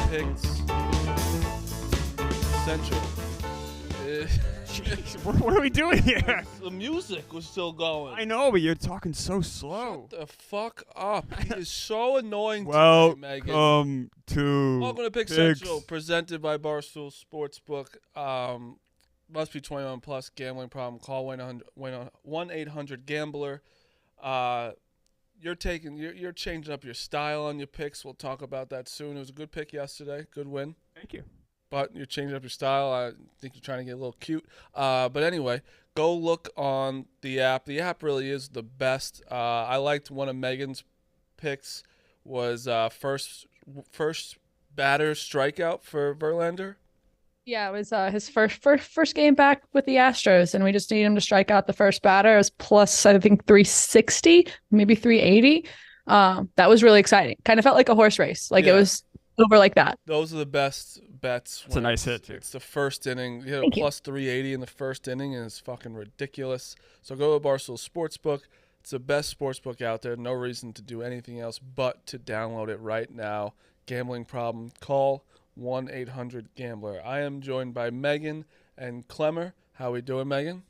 Picks Central. Jeez, what are we doing here? The music was still going. I know, but you're talking so slow. Shut the fuck up. He is so annoying Well, today, Megan. Welcome to Pick Picks. Central, presented by Barstool Sportsbook. Must be 21 plus. Gambling problem. Call 1-800-GAMBLER. You're changing up your style on your picks. We'll talk about that soon. It was a good pick yesterday. Good win. Thank you. But you're changing up your style. I think you're trying to get a little cute. But anyway, go look on the app. The app really is the best. I liked one of Megan's picks was first batter strikeout for Verlander. Yeah, it was his first game back with the Astros, and we just need him to strike out the first batter. It was plus, I think, 360, maybe 380. That was really exciting. Kind of felt like a horse race. It was over like that. Those are the best bets. It's a nice hit, too. It's the first inning. You hit a plus 380 in the first inning, and it's fucking ridiculous. So go to Barstool Sportsbook. It's the best sportsbook out there. No reason to do anything else but to download it right now. Gambling problem, call 1-800-GAMBLER. I am joined by Megan and Clemmer. How we doing, Megan?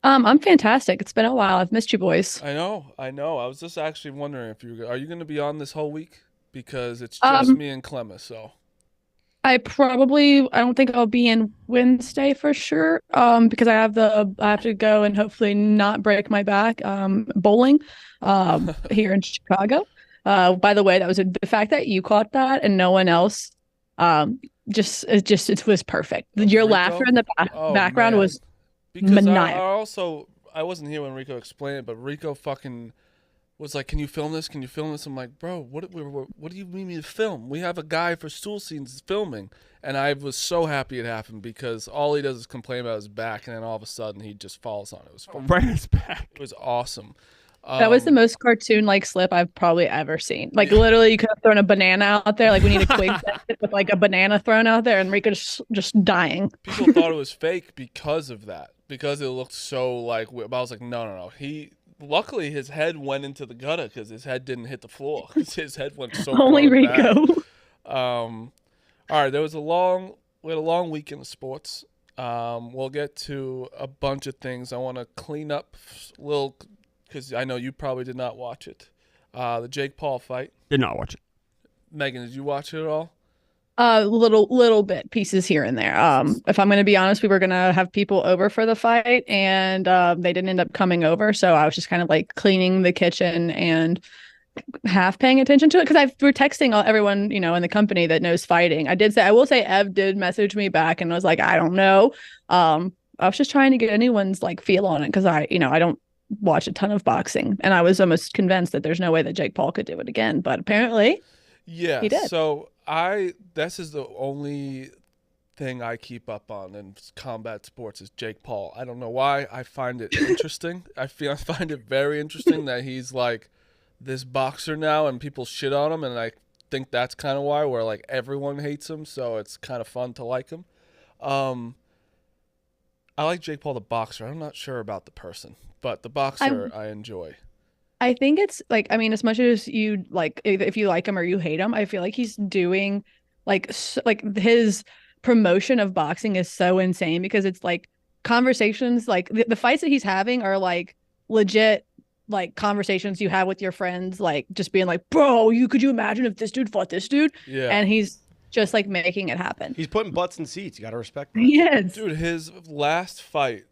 I'm fantastic. It's been a while. I've missed you boys. I know. I was just actually wondering if are you going to be on this whole week? Because it's just me and Clemmer, so. I don't think I'll be in Wednesday for sure. Because I have to go and hopefully not break my back. Bowling, here in Chicago. By the way, that was the fact that you caught that and no one else. It was perfect. Your Rico? Laughter in the background was maniacal. I wasn't here when Rico explained it, but Rico fucking was like, "Can you film this? Can you film this?" I'm like, "Bro, what do you mean me to film? We have a guy for stool scenes filming." And I was so happy it happened because all he does is complain about his back, and then all of a sudden he just falls on it. It was fun. Right in his back. It was awesome. That was the most cartoon-like slip I've probably ever seen. Literally, you could have thrown a banana out there. We need a quick with a banana thrown out there, and Rico just dying. People thought it was fake because of that, because it looked so I was like, no. Luckily, his head went into the gutter because his head didn't hit the floor. His head went so only far Rico. Back. All right, we had a long weekend of sports. We'll get to a bunch of things. I want to clean up a little. Because I know you probably did not watch it. The Jake Paul fight. Did not watch it. Megan, did you watch it at all? Little bit pieces here and there. If I'm going to be honest, we were going to have people over for the fight, and they didn't end up coming over. So I was just kind of cleaning the kitchen and half paying attention to it because we're texting everyone, in the company that knows fighting. I will say Ev did message me back and was like, I don't know. I was just trying to get anyone's feel on it because I don't watch a ton of boxing, and I was almost convinced that there's no way that Jake Paul could do it again, but apparently he did. So this is the only thing I keep up on in combat sports is Jake Paul. I don't know why. I find it interesting. I find it very interesting that he's this boxer now and people shit on him, and I think that's kind of why where everyone hates him, so it's kind of fun to like him. I like Jake Paul the boxer. I'm not sure about the person, but the boxer I enjoy. I think it's as much as you if you like him or you hate him, I feel like he's doing his promotion of boxing is so insane because it's conversations the fights that he's having are legit conversations you have with your friends, just being bro, could you imagine if this dude fought this dude? Yeah. And he's just making it happen. He's putting butts in seats. You got to respect that. Yes. Dude, his last fight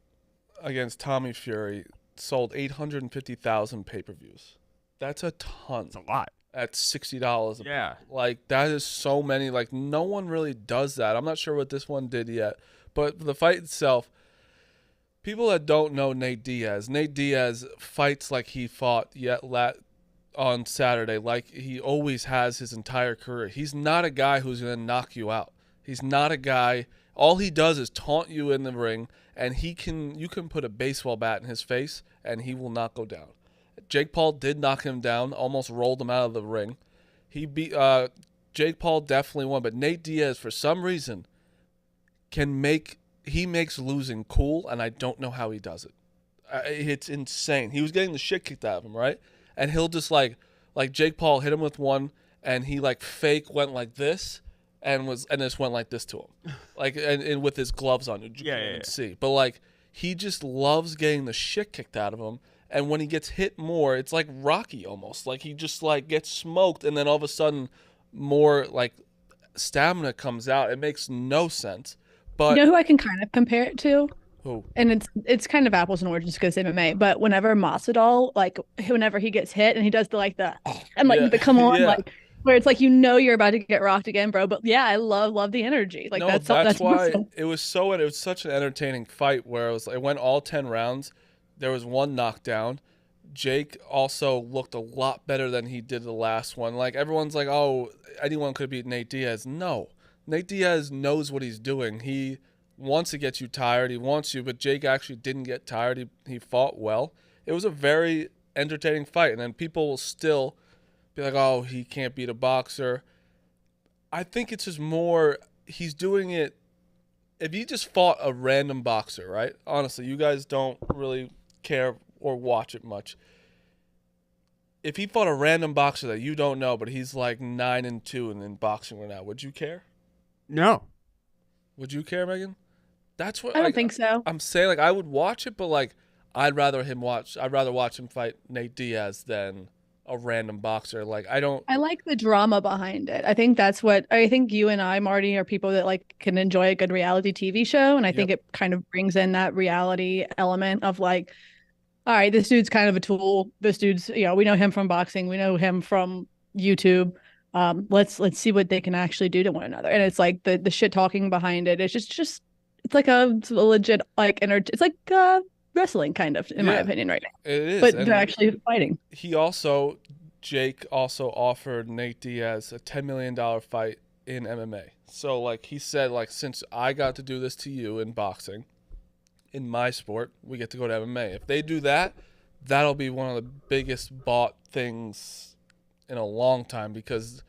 against Tommy Fury sold 850,000 pay-per-views. That's a ton. It's a lot. At $60. Yeah. That is so many. No one really does that. I'm not sure what this one did yet. But the fight itself, people that don't know Nate Diaz fights like he fought on Saturday, like he always has his entire career. He's not a guy who's going to knock you out. He's not a guy. All he does is taunt you in the ring, and you can put a baseball bat in his face, and he will not go down. Jake Paul did knock him down, almost rolled him out of the ring. He beat Jake Paul definitely won, but Nate Diaz, for some reason, makes losing cool, and I don't know how he does it. It's insane. He was getting the shit kicked out of him, right? And he'll just Jake Paul hit him with one, and he fake went like this, and just went like this to him, like and with his gloves on. You can't even see, but like he just loves getting the shit kicked out of him. And when he gets hit more, it's like Rocky almost. Like he just like gets smoked, and then all of a sudden, more like stamina comes out. It makes no sense. But You know who I can kind of compare it to? who? And it's kind of apples and oranges because MMA. But whenever Masvidal, like whenever he gets hit and he does the and like the come on, like where it's like you're about to get rocked again, bro. But yeah, I love the energy. Like No, that's why awesome. it was such an entertaining fight where it went all 10 rounds. There was one knockdown. Jake also looked a lot better than he did the last one. Like everyone's like, oh, anyone could beat Nate Diaz. No, Nate Diaz knows what he's doing. He wants to get you tired. He wants you, but Jake actually didn't get tired. He fought well. It was a very entertaining fight, and then people will still be like, oh, he can't beat a boxer. I think it's just more he's doing it. If he just fought a random boxer, right? Honestly, you guys don't really care or watch it much. If he fought a random boxer that you don't know, but he's like 9-2 and in boxing right now, would you care? No. Would you care, Megan? That's what I don't think so. I'm saying. Like I would watch it, but like I'd rather watch him fight Nate Diaz than a random boxer. Like I like the drama behind it. I think that's what I think you and I, Marty, are people that like can enjoy a good reality TV show. And I think it kind of brings in that reality element of like, all right, this dude's kind of a tool. This dude's, we know him from boxing. We know him from YouTube. Let's see what they can actually do to one another. And it's like the shit talking behind it. It's just it's like a legit like it's like wrestling kind of in my opinion right now. It is, but they're actually fighting. Jake also offered Nate Diaz a $10 million fight in MMA. So like he said, like since I got to do this to you in boxing, in my sport, we get to go to MMA. If they do that, that'll be one of the biggest bought things in a long time, because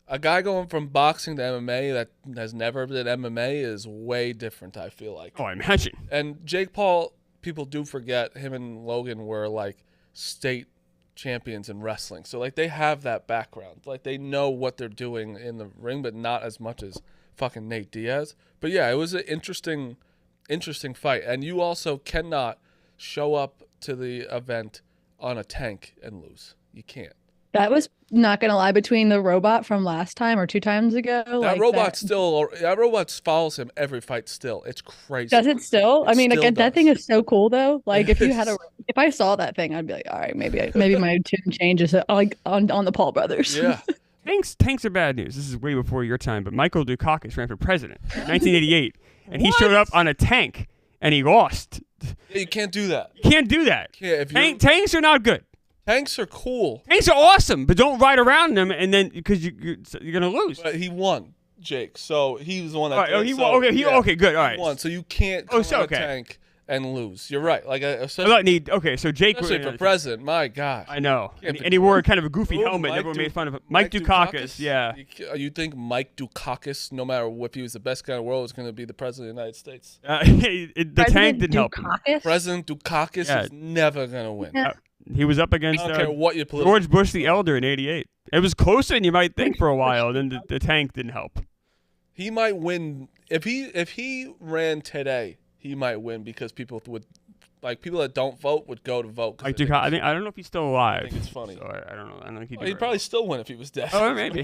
a guy going from boxing to MMA that has never did MMA is way different, I feel like. Oh, I imagine. And Jake Paul, people do forget him and Logan were like state champions in wrestling. So like they have that background. Like they know what they're doing in the ring, but not as much as fucking Nate Diaz. But yeah, it was an interesting fight. And you also cannot show up to the event on a tank and lose. You can't. That was, not gonna lie, between the robot from last time or 2 times ago. That robot follows him every fight still. It's crazy. Does it still? I mean, again, that does. thing is so cool though. Like if I saw that thing, I'd be like, all right, maybe my tune changes like on the Paul brothers. Yeah. Tanks are bad news. This is way before your time, but Michael Dukakis ran for president in 1988, and he showed up on a tank, and he lost. Yeah, you can't do that. You can't do that. Yeah, Tanks are not good. Tanks are cool. Tanks are awesome, but don't ride around them, and then because you're gonna lose. But he won, Jake. So he was the one that. All right, he won. Okay, good. All right. He won. So you can't come on a tank and lose. You're right. Like so Jake, especially for president. My gosh. I know. And he wore kind of a goofy helmet. And everyone made fun of him. Mike Dukakis. Yeah. You think Mike Dukakis, no matter if he was the best guy in the world, was going to be the president of the United States? The tank didn't help him. President Dukakis is never going to win. He was up against George Bush the Elder in '88. It was closer than you might think for a while. Then the tank didn't help. He might win if he ran today. He might win because people that don't vote would go to vote. I don't know if he's still alive. I think it's funny. So I don't know. I don't think he'd probably still win if he was dead. Oh, maybe.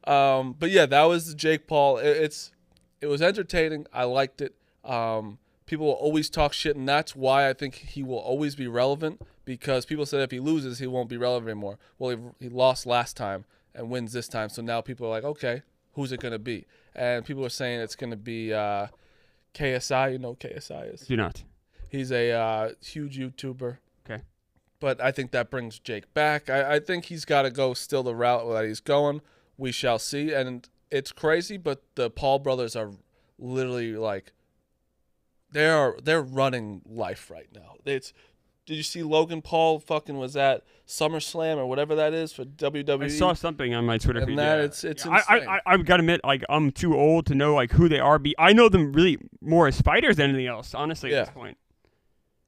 But yeah, that was Jake Paul. It was entertaining. I liked it. People will always talk shit, and that's why I think he will always be relevant, because people said if he loses, he won't be relevant anymore. Well, he lost last time and wins this time, so now people are like, okay, who's it going to be? And people are saying it's going to be KSI. You know who KSI is? Do not. He's a huge YouTuber. Okay. But I think that brings Jake back. I think he's got to go still the route that he's going. We shall see. And it's crazy, but the Paul brothers are literally like, they're running life right now. Did you see Logan Paul fucking was at SummerSlam or whatever that is for WWE? I saw something on my Twitter feed. And that it's insane. I've got to admit, like, I'm too old to know like who they are. I know them really more as fighters than anything else, honestly, at this point.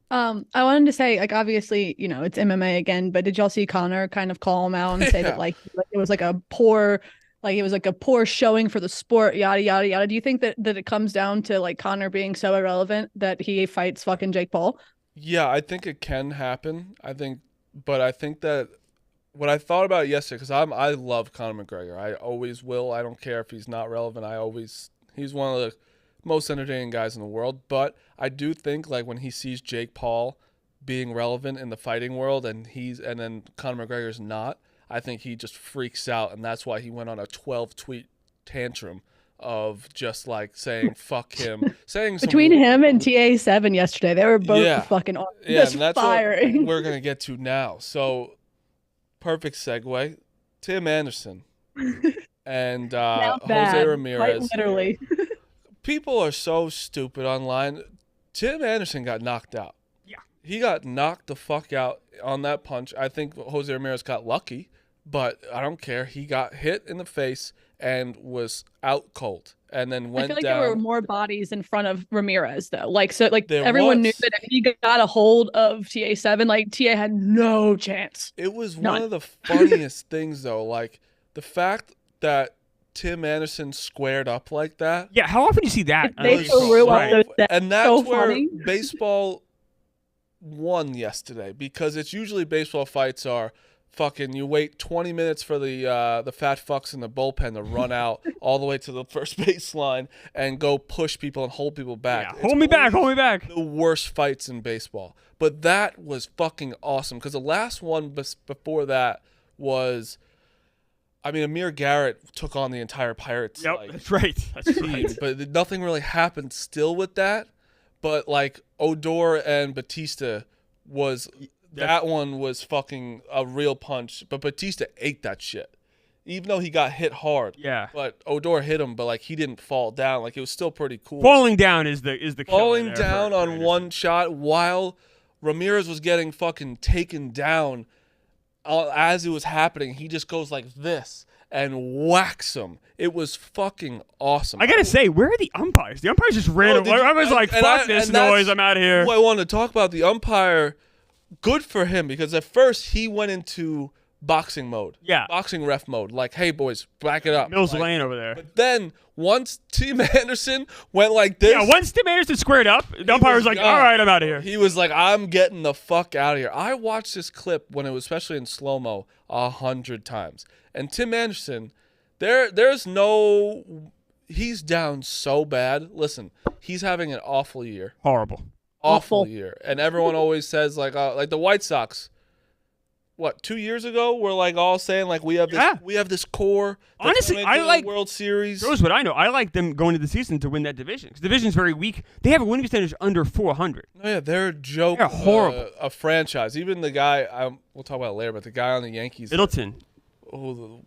I wanted to say, like, obviously, it's MMA again, but did y'all see Connor kind of call him out and say that like it was like a poor like it was like a poor showing for the sport, yada yada yada. Do you think that it comes down to like Connor being so irrelevant that he fights fucking Jake Paul? Yeah, I think it can happen. I think that what I thought about it yesterday, because I love Conor McGregor. I always will. I don't care if he's not relevant. He's one of the most entertaining guys in the world. But I do think like when he sees Jake Paul being relevant in the fighting world and then Conor McGregor's not, I think he just freaks out, and that's why he went on a 12-tweet tantrum of just like saying fuck him, saying between him and TA7 yesterday, they were both fucking just and that's firing. what we're gonna get to now. So perfect segue, Tim Anderson and Jose Ramirez. Quite literally. People are so stupid online. Tim Anderson got knocked out. Yeah, he got knocked the fuck out on that punch. I think Jose Ramirez got lucky. But I don't care. He got hit in the face and was out cold, and then went down. I feel like there were more bodies in front of Ramirez, though. Everyone knew that if he got a hold of TA7, like TA had no chance. It was one of the funniest things, though. Like the fact that Tim Anderson squared up like that. Yeah, how often do you see that? And that's so where funny. Baseball won yesterday, because it's usually baseball fights are. Fucking, you wait 20 minutes for the fat fucks in the bullpen to run out all the way to the first baseline and go push people and hold people back. Yeah, hold me back. The worst fights in baseball. But that was fucking awesome, because the last one before that was, Amir Garrett took on the entire Pirates. Yep, that's right. That's team, right. But nothing really happened still with that. But like Odor and Batista was... That one was fucking a real punch, but Batista ate that shit. Even though he got hit hard. Yeah. But Odor hit him, but like he didn't fall down. Like it was still pretty cool. Falling down is the falling down on one shot while Ramirez was getting fucking taken down as it was happening. He just goes like this and whacks him. It was fucking awesome. I gotta say, where are the umpires? The umpires just ran away. I was like, fuck this noise, I'm out of here. Well, I wanted to talk about the umpire. Good for him, because at first he went into boxing mode. Yeah. Boxing ref mode. Like, hey, boys, back it up. Mills Lane over there. But then once Tim Anderson went like this. Yeah, once Tim Anderson squared up, the umpire was like, all right, I'm out of here. He was like, I'm getting the fuck out of here. I watched this clip when it was, especially in slow-mo, 100 times. And Tim Anderson, he's down so bad. Listen, he's having an awful year. Horrible. Awful year. And everyone always says like the White Sox, 2 years ago we're like all saying like we have this core. Honestly, I like World Series. Here's what I know. I like them going to the season to win that division, because the division's very weak. They have a winning percentage under 400. Oh yeah, they're a joke. They're horrible. A franchise. Even the guy we'll talk about it later, but the guy on the Yankees, Middleton,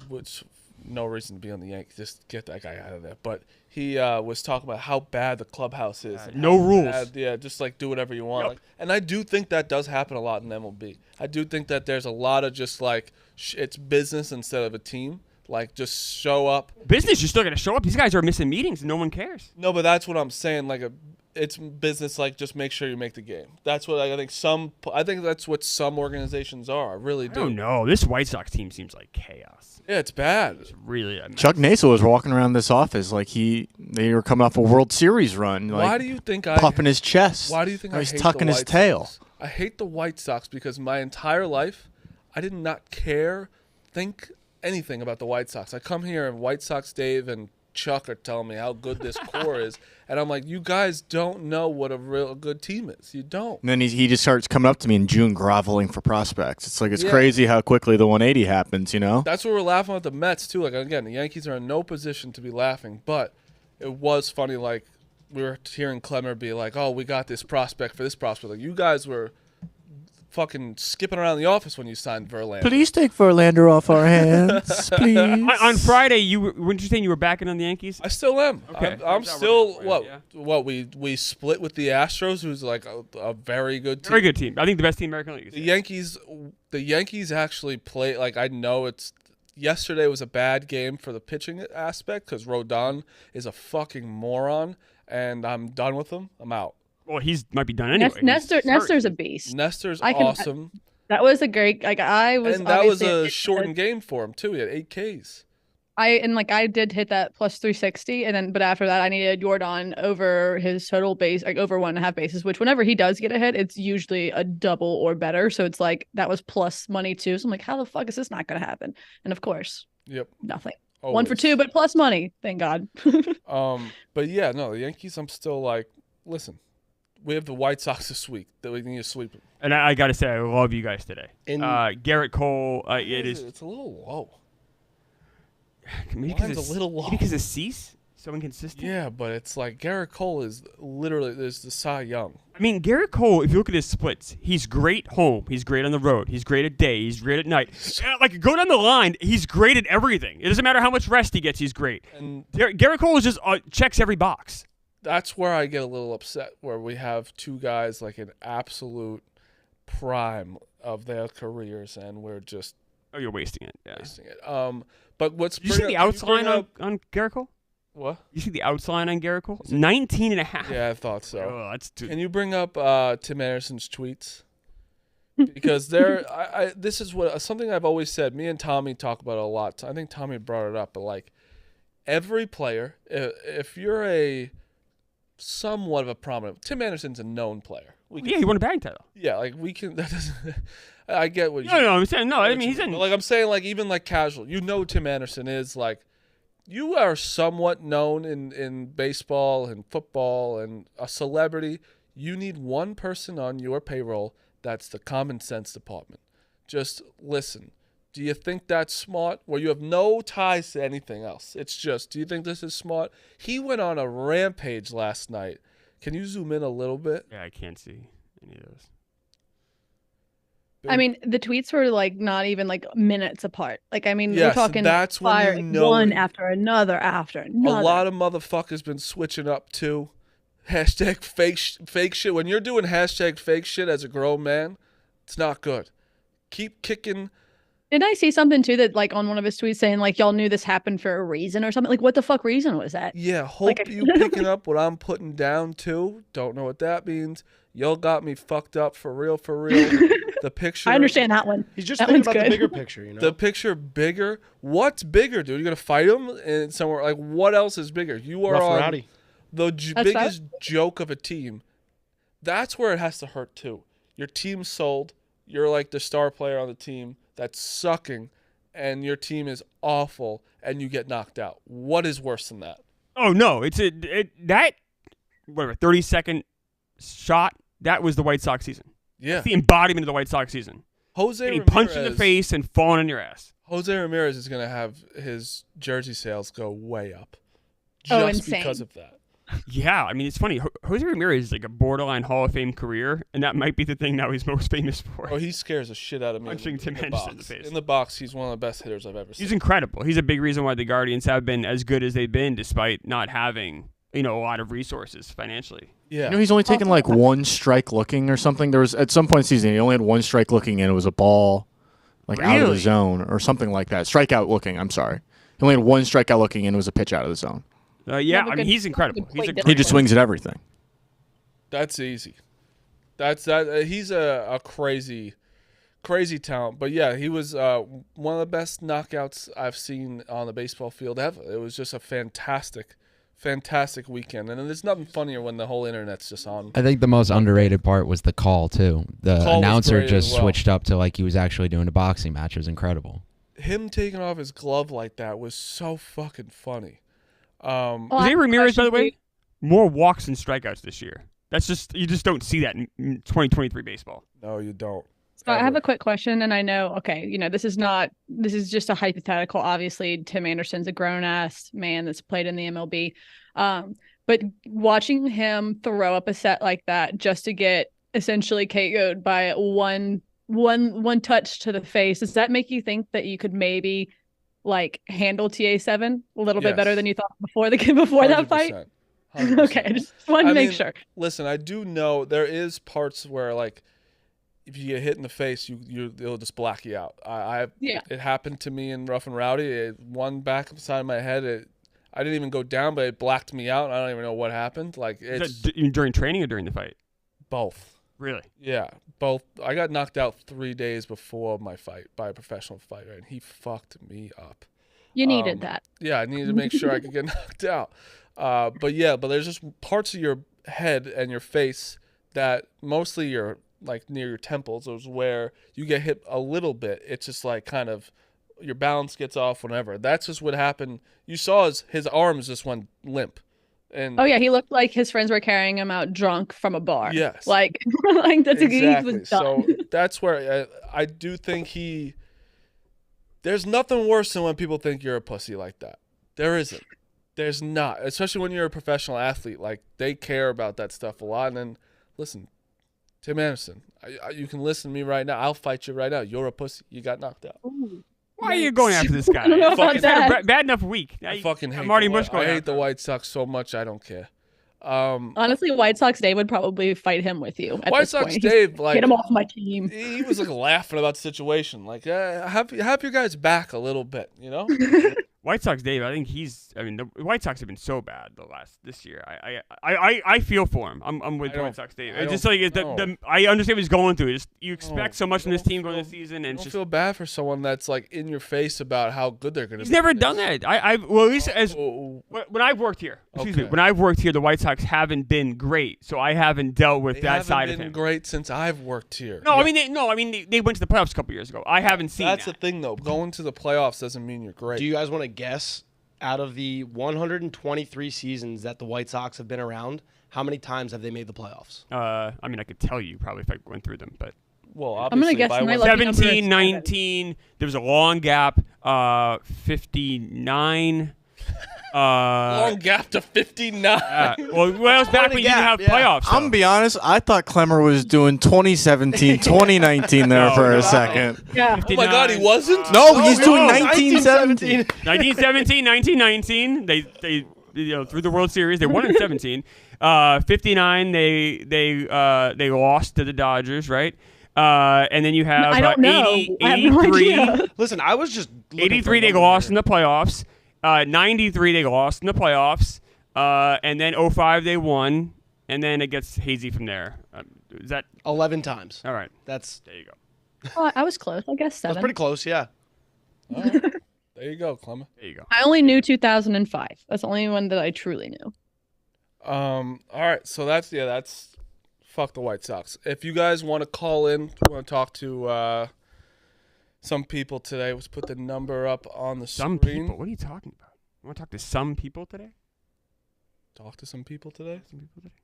which no reason to be on the Yankees. Just get that guy out of there. But he was talking about how bad the clubhouse is. No rules. Just like do whatever you want. Yep. Like, and I do think that does happen a lot in MLB. I do think that there's a lot of just like it's business instead of a team. Like just show up. Business, you're still gonna show up. These guys are missing meetings and no one cares. No, but that's what I'm saying. Like it's business. Like just make sure you make the game. That's what I think. I think that's what some organizations are. I really do. I don't know. This White Sox team seems like chaos. Yeah, it's bad. It's really Chuck Nasel was walking around this office like they were coming off a World Series run. Like, why do you think puffing his chest? Why do you think he's hate tucking the his White tail? Sox? I hate the White Sox because my entire life I did not think anything about the White Sox. I come here and White Sox Dave and Chuck are telling me how good this core is, and I'm like, you guys don't know what a real good team is. You don't. And then he just starts coming up to me in June groveling for prospects. It's like it's crazy how quickly the 180 happens, you know? That's what we're laughing at the Mets too. Like again, the Yankees are in no position to be laughing, but it was funny. Like we were hearing Clem be like, "Oh, we got this prospect for this prospect." Like you guys were fucking skipping around the office when you signed Verlander. Please take Verlander off our hands, please. On Friday, weren't you saying you were backing on the Yankees? I still am. Okay. I'm still we split with the Astros, who's like a very good team. Very good team. I think the best team in American League. The Yankees actually play like I know yesterday was a bad game for the pitching aspect because Rodon is a fucking moron, and I'm done with him. I'm out. Well, might be done anyway. Nestor's a beast. Nestor's awesome. That was a great. Like I was, and that was a shortened game for him too. He had 8 Ks. I did hit that plus 360, but after that I needed Jordan over his total base, like over 1.5 bases, which whenever he does get a hit, it's usually a double or better. So it's like that was plus money too. So I'm like, how the fuck is this not gonna happen? And of course, nothing. Always. 1 for 2, but plus money. Thank God. But yeah, no, the Yankees. I'm still like, listen, we have the White Sox this week that we need to sweep them. And I got to say, I love you guys today. Garrett Cole, It's a little low. Maybe Mine's a little low. because of Cease, so inconsistent. Yeah, but it's like Garrett Cole is literally there's the Cy Young. I mean, Garrett Cole, if you look at his splits, he's great home, he's great on the road, he's great at day, he's great at night. Like, go down the line, he's great at everything. It doesn't matter how much rest he gets, he's great. And Garrett Cole is just checks every box. That's where I get a little upset, where we have two guys like an absolute prime of their careers, and we're just you're wasting it. Yeah. Wasting it. But what's you see the outs line on Garrett Cole? What? You see the outs line on Garrett Cole? 19.5. Yeah, I thought so. Oh, that's Can you bring up Tim Anderson's tweets? Because this is something I've always said. Me and Tommy talk about it a lot. I think Tommy brought it up, but like every player, if you're a somewhat of a prominent, Tim Anderson's a known player. He won a batting title. Yeah, like we can. That doesn't. I get what you. No, I'm saying no. I mean, he's in. Like I'm saying, like even like casual. You know, Tim Anderson is like. You are somewhat known in baseball and football and a celebrity. You need one person on your payroll. That's the common sense department. Just listen. Do you think that's smart? Well, you have no ties to anything else. It's just, do you think this is smart? He went on a rampage last night. Can you zoom in a little bit? Yeah, I can't see any of those. I mean, the tweets were like not even like minutes apart. Like, I mean, yes, we're talking that's fire, when you know one after another after another. A lot of motherfuckers been switching up too. Hashtag fake shit. When you're doing hashtag fake shit as a grown man, it's not good. Keep kicking. Didn't I see something too that like on one of his tweets saying like y'all knew this happened for a reason or something? Like, what the fuck reason was that? Yeah, hope you picking up what I'm putting down too. Don't know what that means. Y'all got me fucked up for real, for real. The picture. I understand that one. He's just thinking about the bigger picture, you know. The picture bigger. What's bigger, dude? You gonna fight him in somewhere? Like, what else is bigger? You are on rowdy. The biggest joke of a team. That's where it has to hurt too. Your team's sold. You're like the star player on the team that's sucking, and your team is awful, and you get knocked out. What is worse than that? Oh no, that whatever 30-second shot. That was the White Sox season. Yeah, that's the embodiment of the White Sox season. Getting punched in the face and falling on your ass. Jose Ramirez is going to have his jersey sales go way up. Insane. Because of that. Yeah, I mean, it's funny. Jose Ramirez is like a borderline Hall of Fame career, and that might be the thing now he's most famous for. Oh, he scares the shit out of me. Punching Tim Anderson in the face. In the box, he's one of the best hitters I've ever seen. He's incredible. He's a big reason why the Guardians have been as good as they've been, despite not having a lot of resources financially. Yeah, he's only taken like one strike looking or something. There was at some point in the season he only had one strike looking, and it was a ball like out of the zone or something like that. Strikeout looking. I'm sorry, he only had one strikeout looking, and it was a pitch out of the zone. Yeah, I mean he's incredible. He just swings at everything. That's easy. He's a crazy talent. But yeah, he was one of the best knockouts I've seen on the baseball field ever. It was just a fantastic weekend, and there's nothing funnier when the whole internet's just on. I think the most underrated part was the call too. The announcer just switched up to like he was actually doing a boxing match. It was incredible. Him taking off his glove like that was so fucking funny. Jose Ramirez, by the way, more walks than strikeouts this year. That's just you just don't see that in 2023 baseball. No, you don't. So I have a quick question, and I know, this is just a hypothetical. Obviously, Tim Anderson's a grown-ass man that's played in the MLB. But watching him throw up a set like that just to get essentially KO'd by one touch to the face, does that make you think that you could maybe like handle TA7 a little bit better than you thought before that fight? 100%. Okay, I just wanted to make sure. Listen, I do know there is parts where like if you get hit in the face, it'll just black you out. It happened to me in Rough and Rowdy. One back beside my head. I didn't even go down, but it blacked me out. I don't even know what happened. Like it's during training or during the fight? Both. Really? Yeah, both. I got knocked out 3 days before my fight by a professional fighter, and he fucked me up. You needed that. Yeah, I needed to make sure I could get knocked out. But there's just parts of your head and your face that mostly you're like near your temples is where you get hit a little bit. It's just like kind of your balance gets off whenever. That's just what happened. You saw his arms just went limp. And oh yeah, he looked like his friends were carrying him out drunk from a bar. Yes, like that's exactly. He was done. So that's where I do think there's nothing worse than when people think you're a pussy like that. There isn't. There's not, especially when you're a professional athlete. Like they care about that stuff a lot. And then listen, Tim Anderson, you can listen to me right now. I'll fight you right now. You're a pussy. You got knocked out. Ooh. Why are you going after this guy? I don't know about He's had that. a bad enough week. I fucking hate Marty the Bush going I hate after the him. White Sox so much. I don't care. Honestly, White Sox Dave would probably fight him with you. At White this Sox point. Dave, like Get him off my team. he was like laughing about the situation. Like, have your guys back a little bit, you know? White Sox Dave, I think the White Sox have been so bad this year. I feel for him. I'm with White Sox Dave. It's just like I understand what he's going through. You expect so much from this team going this season, and I don't feel bad for someone that's like in your face about how good they're going to be. He's never done that. Well, at least when I've worked here. When I've worked here, the White Sox haven't been great, so I haven't dealt with that side of him. They haven't been great since I've worked here. No, they went to the playoffs a couple years ago. I haven't seen That's that. the thing, though. Going to the playoffs doesn't mean you're great. Do you guys want to guess, out of the 123 seasons that the White Sox have been around, how many times have they made the playoffs? I could tell you probably if I went through them, but well, I'm gonna guess my lucky number is 17, 19. There was a long gap. 59. Long gap to 59. Well, it was back when you didn't have playoffs. I'm gonna be honest. I thought Clemmer was doing 2017, 2019 there for a second. Yeah. Oh my God, he wasn't? No, he's doing 1917. 1917, 1919. They through the World Series, they won in 17. 59, they lost to the Dodgers, right? And then you have I don't know. 80, I have no 83. idea. Listen, I was just 83, they lost in the playoffs. 93, they lost in the playoffs. And then 05, they won. And then it gets hazy from there. Is that 11 times. all right? There you go. Oh, I was close. I guess 7. That's pretty close, yeah. All right. There you go, Clement. There you go. I only knew 2005. That's the only one that I truly knew. All right, so that's fuck the White Sox. If you guys want to call in, want to talk to some people today, let's put the number up on the Some screen. people? What are you talking about? You want to talk to some people today? Talk to some people today?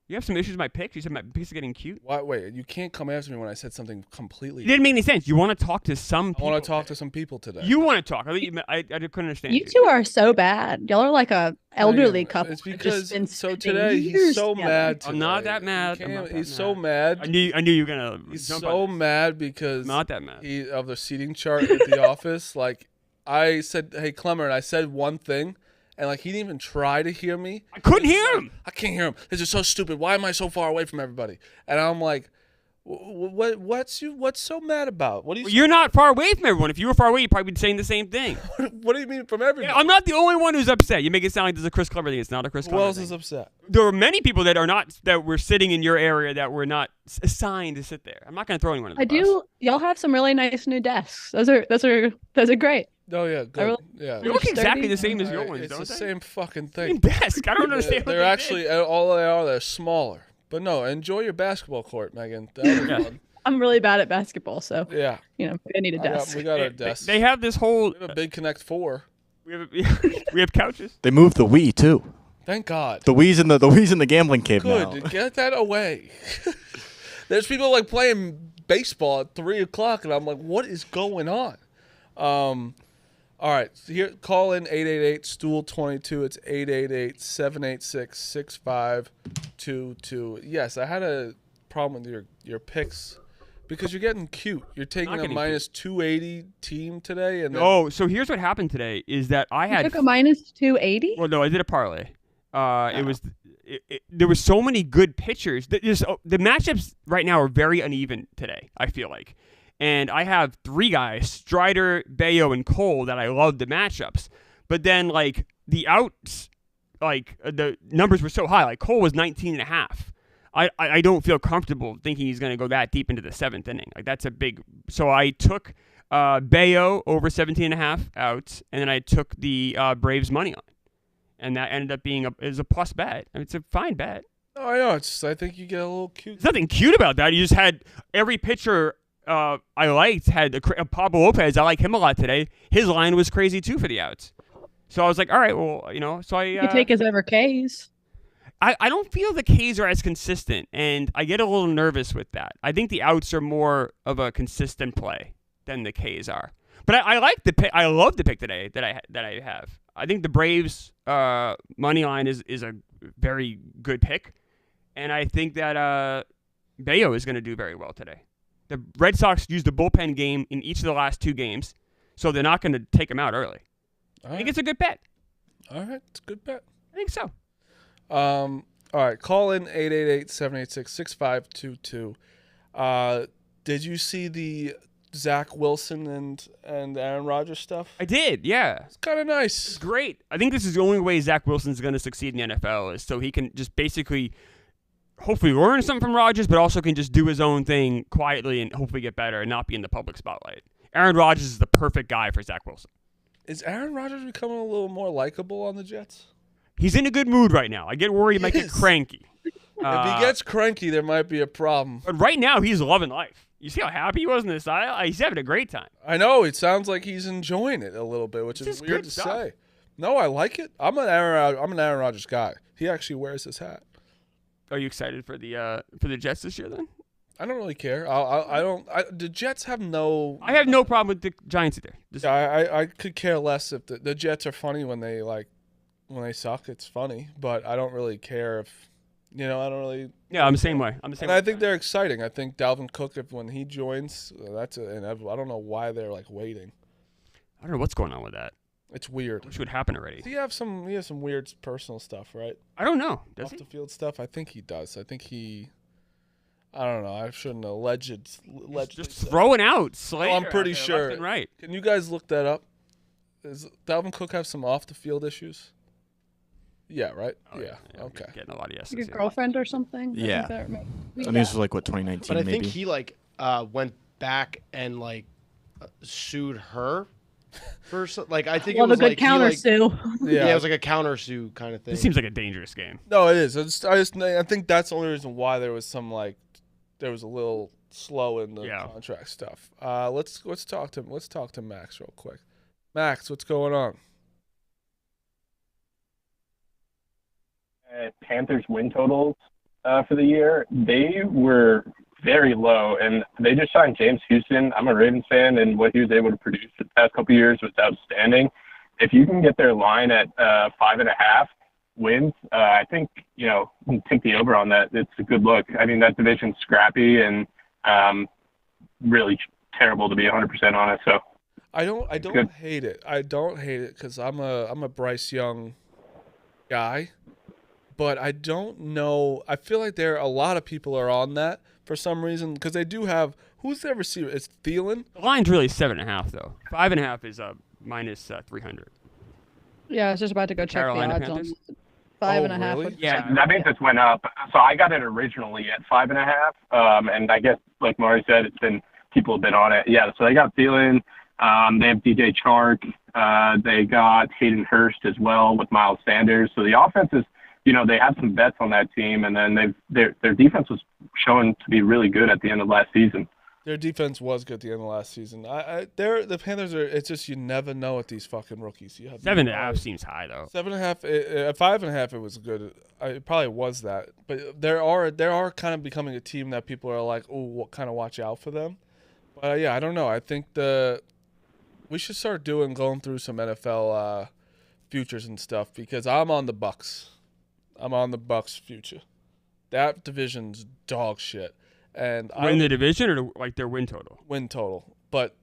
You have some issues with my picks? You said my picks are getting cute? Why, wait, you can't come after me when I said something completely It didn't make any sense. You want to talk to some I people? want to talk to some people today. You want to talk. I couldn't understand You two are so bad. Y'all are like a elderly couple. It's that because just been so spending today he's years so together. mad today. I'm not that mad. You I'm not can't- that He's mad. so mad. I knew you were gonna. He's jump so on this. mad because I'm not that mad. he of the seating chart at the office. Like I said, hey Clemmer, and I said one thing, and like he didn't even try to hear me. I couldn't hear him. I can't hear him. This is so stupid. Why am I so far away from everybody? And I'm like, what's so mad about? What do you? Well, you're not far away from everyone. If you were far away, you'd probably be saying the same thing. What do you mean from everybody? Yeah, I'm not the only one who's upset. You make it sound like there's a Chris Clemmer thing. It's not a Chris Who Clemmer else thing. is upset? There were many people that were sitting in your area that were not assigned to sit there. I'm not going to throw anyone in the I bus. do. Y'all have some really nice new desks. Those are great. Oh yeah, good. really- Yeah. They look Sturdy. exactly the same as your ones, It's don't the they? same fucking Same thing. desk. I don't understand. They're actually all they are. They're smaller. But no, enjoy your basketball court, Megan. That was Yeah. fun. I'm really bad at basketball, so Yeah. I need a desk. We got our desk. They have this whole. We have a big Connect 4. We have couches. They moved the Wii too. Thank God. The Wii's in the gambling cave Good. now. Get that away. There's people like playing baseball at 3:00, and I'm like, what is going on? All right, so here, call in 888-STOOL22. It's 888-786-6522. Yes, I had a problem with your picks because you're getting cute. You're taking Not a getting minus 280 team today, and then, Oh, so here's what happened today is that I You had. took a minus 280. Well, no, I did a parlay. It was. There were so many good pitchers. The matchups right now are very uneven today, I feel like. And I have 3 guys, Strider, Bayo, and Cole, that I love the matchups. But then, like, the outs, like, the numbers were so high. Like, Cole was 19.5. I don't feel comfortable thinking he's going to go that deep into the 7th inning. Like, that's a big – so I took Bayo over 17.5 outs, and then I took the Braves money line, and that ended up being a plus bet. I mean, it's a fine bet. Oh, I know. I think you get a little cute. There's nothing cute about that. You just had every pitcher I liked had Pablo Lopez. I like him a lot today. His line was crazy too for the outs. So I was like, all right, well, so I. You take his over K's. I don't feel the K's are as consistent, and I get a little nervous with that. I think the outs are more of a consistent play than the K's are. But I like the pick. I love the pick today that I have. I think the Braves money line is a very good pick, and I think that Bayo is going to do very well today. The Red Sox used the bullpen game in each of the last 2 games, so they're not going to take him out early. I think it's a good bet. All right, it's a good bet. I think so. All right, call in 888-786-6522. Did you see the Zach Wilson and Aaron Rodgers stuff? I did, yeah. It's kind of nice. It's great. I think this is the only way Zach Wilson's going to succeed in the NFL is so he can just basically hopefully learn something from Rodgers, but also can just do his own thing quietly and hopefully get better and not be in the public spotlight. Aaron Rodgers is the perfect guy for Zach Wilson. Is Aaron Rodgers becoming a little more likable on the Jets? He's in a good mood right now. I get worried he might get cranky. If he gets cranky, there might be a problem. But right now, he's loving life. You see how happy he was in this aisle? He's having a great time. I know. It sounds like he's enjoying it a little bit, which is weird to say. No, I like it. I'm an Aaron Rodgers guy. He actually wears his hat. Are you excited for the Jets this year then? I don't really care. I don't. The Jets have no. I have no problem with the Giants either. I could care less if the Jets are funny when they suck. It's funny, but I don't really care if. I don't really. Yeah, I'm the same way. And I think they're exciting. I think Dalvin Cook, when he joins, and I don't know why they're waiting. I don't know what's going on with that. It's weird. Which would happen already. He has some weird personal stuff, right? I don't know. Does Off the field stuff? I think he does. I don't know. I shouldn't allegedly just throwing out Slater. I'm pretty sure. Left and right. Can you guys look that up? Does Dalvin Cook have some off the field issues? Yeah, right? Oh, yeah. Okay. Getting a lot of yeses. Your girlfriend or something? Yeah. I think this was 2019 But I maybe. think he went back and sued her for I think it was a good counter sue. Yeah, it was like a counter sue kind of thing. This seems like a dangerous game. No, it is. I think that's the only reason why there was some there was a little slow in the contract stuff. Let's talk to Max real quick. Max, what's going on? Panthers win totals for the year, they were very low, and they just signed James Houston. I'm a Ravens fan, and what he was able to produce the past couple of years was outstanding. If you can get their line at 5.5 wins, I think, take the over on that. It's a good look. I mean, that division's scrappy and really terrible, to be 100% honest. So I don't hate it. I don't hate it because I'm a Bryce Young guy. But I don't know. I feel like a lot of people are on that for some reason because they do have. Who's their receiver? It's Thielen. The line's really 7.5 though. 5.5 is minus 300. Yeah, I was just about to go check Carolina the odds Panthers? on 5.5. Really? Yeah, that means it's went up. So I got it originally at 5.5, and I guess like Maury said, people have been on it. Yeah, so they got Thielen. They have DJ Chark. They got Hayden Hurst as well with Miles Sanders. So the offense is. They had some bets on that team, and then their defense was showing to be really good at the end of last season. Their defense was good at the end of last season. The Panthers are. It's just you never know with these fucking rookies. You have 7.5 seems high though. 7.5, 5.5. It was good. It probably was that, but there are kind of becoming a team that people are like, oh, what kind of watch out for them. But yeah, I don't know. I think we should start going through some NFL futures and stuff because I'm on the Bucks. I'm on the Bucks future. That division's dog shit. And win the division or their win total? Win total. But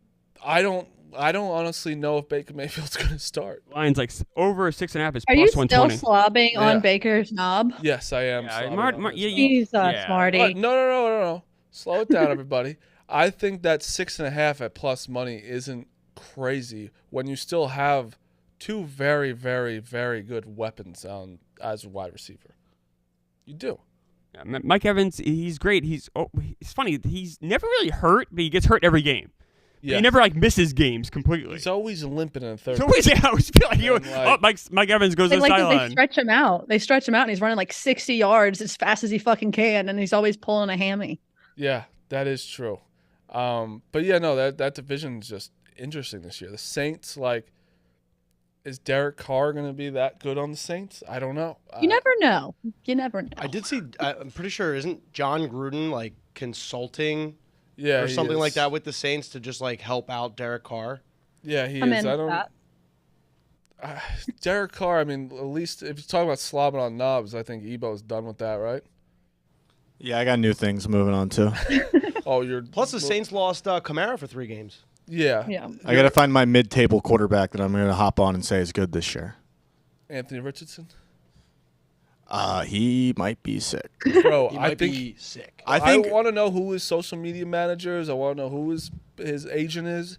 I don't honestly know if Baker Mayfield's going to start. Line's over 6.5 is Are plus you 120. still slobbing on Baker's knob? Yes, I am. Jesus, Marty. No. Slow it down, everybody. I think that 6.5 at plus money isn't crazy when you still have two very, very, very good weapons as a wide receiver. You do. Yeah, Mike Evans, he's great. He's funny. He's never really hurt, but he gets hurt every game. He never like misses games completely. He's always limping in third. He's always I always feel like Mike Evans goes to the sideline. They stretch him out. They stretch him out, and he's running like 60 yards as fast as he fucking can, and he's always pulling a hammy. Yeah, that is true. But yeah, no, that division is just interesting this year. The Saints, like, is Derek Carr going to be that good on the Saints? I don't know. You never know. You never know. I did see. I'm pretty sure isn't John Gruden like consulting? Yeah, or something like that with the Saints to just like help out Derek Carr. Yeah, he I'm is. into I don't. that. Derek Carr. I mean, at least if you're talking about slobbing on knobs, I think Ebo's done with that, right? Yeah, I got new things moving on too. Oh, you're. Plus, the Saints lost Kamara for 3 games. Yeah. Yeah. I got to find my mid-table quarterback that I'm going to hop on and say is good this year. Anthony Richardson. He might be sick. Bro, He I might think be sick. I want to know who his social media manager is. I want to know who his agent is.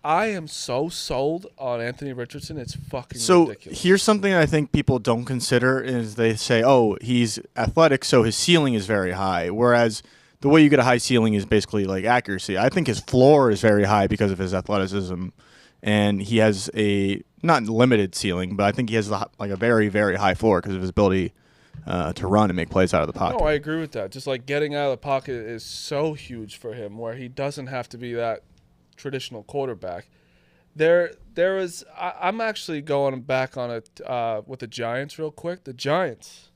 I am so sold on Anthony Richardson. It's fucking ridiculous. Here's something I think people don't consider is they say, oh, he's athletic, so his ceiling is very high. Whereas the way you get a high ceiling is basically like accuracy. I think his floor is very high because of his athleticism. And he has a not limited ceiling, but I think he has like a very, very high floor because of his ability to run and make plays out of the pocket. No, I agree with that. Just like getting out of the pocket is so huge for him, where he doesn't have to be that traditional quarterback. I'm actually going back on it with the Giants real quick. The Giants,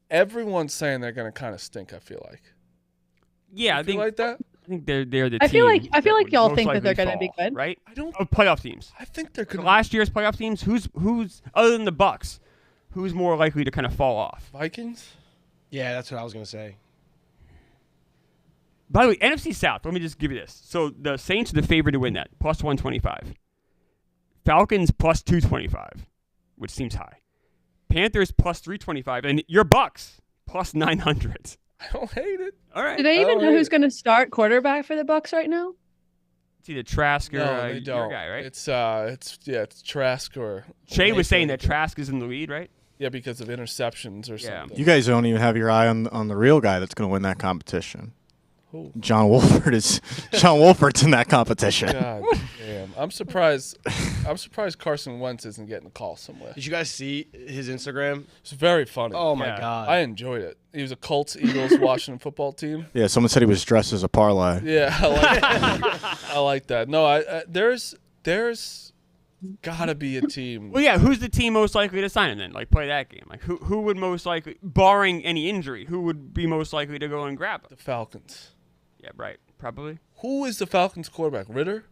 everyone's saying they're going to kind of stink. I feel like. Yeah, I think like that. I think they're the I feel team. like y'all most think that they're likely going to be fall, good, right? I don't. Of playoff teams. I think they're going. Last year's playoff teams. Who's other than the Bucks? Who's more likely to kind of fall off? Vikings. Yeah, that's what I was gonna say. By the way, NFC South. Let me just give you this. So the Saints are the favorite to win that, plus 125. Falcons plus 225, which seems high. Panthers plus 325, and your Bucks plus 900. I don't hate it. All right. Do they even know who's going to start quarterback for the Bucks right now? It's either Trask or No, they your don't. guy, right? It's Trask or Shay was saying that Trask is in the lead, right? Yeah, because of interceptions or something. You guys don't even have your eye on the real guy that's going to win that competition. Who? John Wolfert's in that competition. God damn. I'm surprised Carson Wentz isn't getting a call somewhere. Did you guys see his Instagram? It's very funny. Oh my Yeah. god! I enjoyed it. He was a Colts, Eagles, Washington football team. Yeah, someone said he was dressed as a parlay. Yeah, I like that. No, there's gotta be a team. Well, yeah. Who's the team most likely to sign him then? Like, play that game. Like, who would most likely, barring any injury, who would be most likely to go and grab him? The Falcons. Yeah, right. Probably. Who is the Falcons quarterback? Ritter?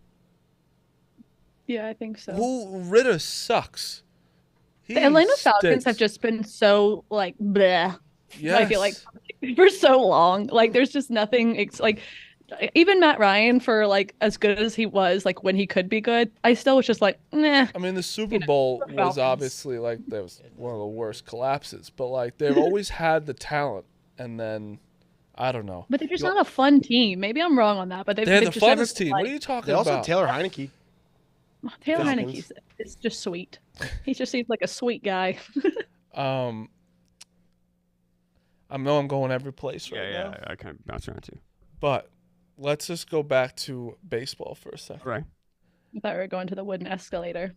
Yeah, I think so. Ritter sucks. The Atlanta Falcons stinks. have just been so like bleh. Yes. I feel like for so long. Like there's just nothing. It's like even Matt Ryan, for like as good as he was, like when he could be good, I still was just like, nah. I mean, the Super Bowl was Falcons. obviously like that was one of the worst collapses, but like they've always had the talent, and then I don't know. But they're just not a fun team. Maybe I'm wrong on that, but They're they've the just never funnest team. Like, What are you talking They also about? have Taylor Heineke. Taylor Falcons. Heineke's is just sweet. He just seems like a sweet guy. I know I'm going every place right now, Yeah. I kind of bounce around too. but let's just go back to baseball for a second. Right. I thought we were going to the wooden escalator.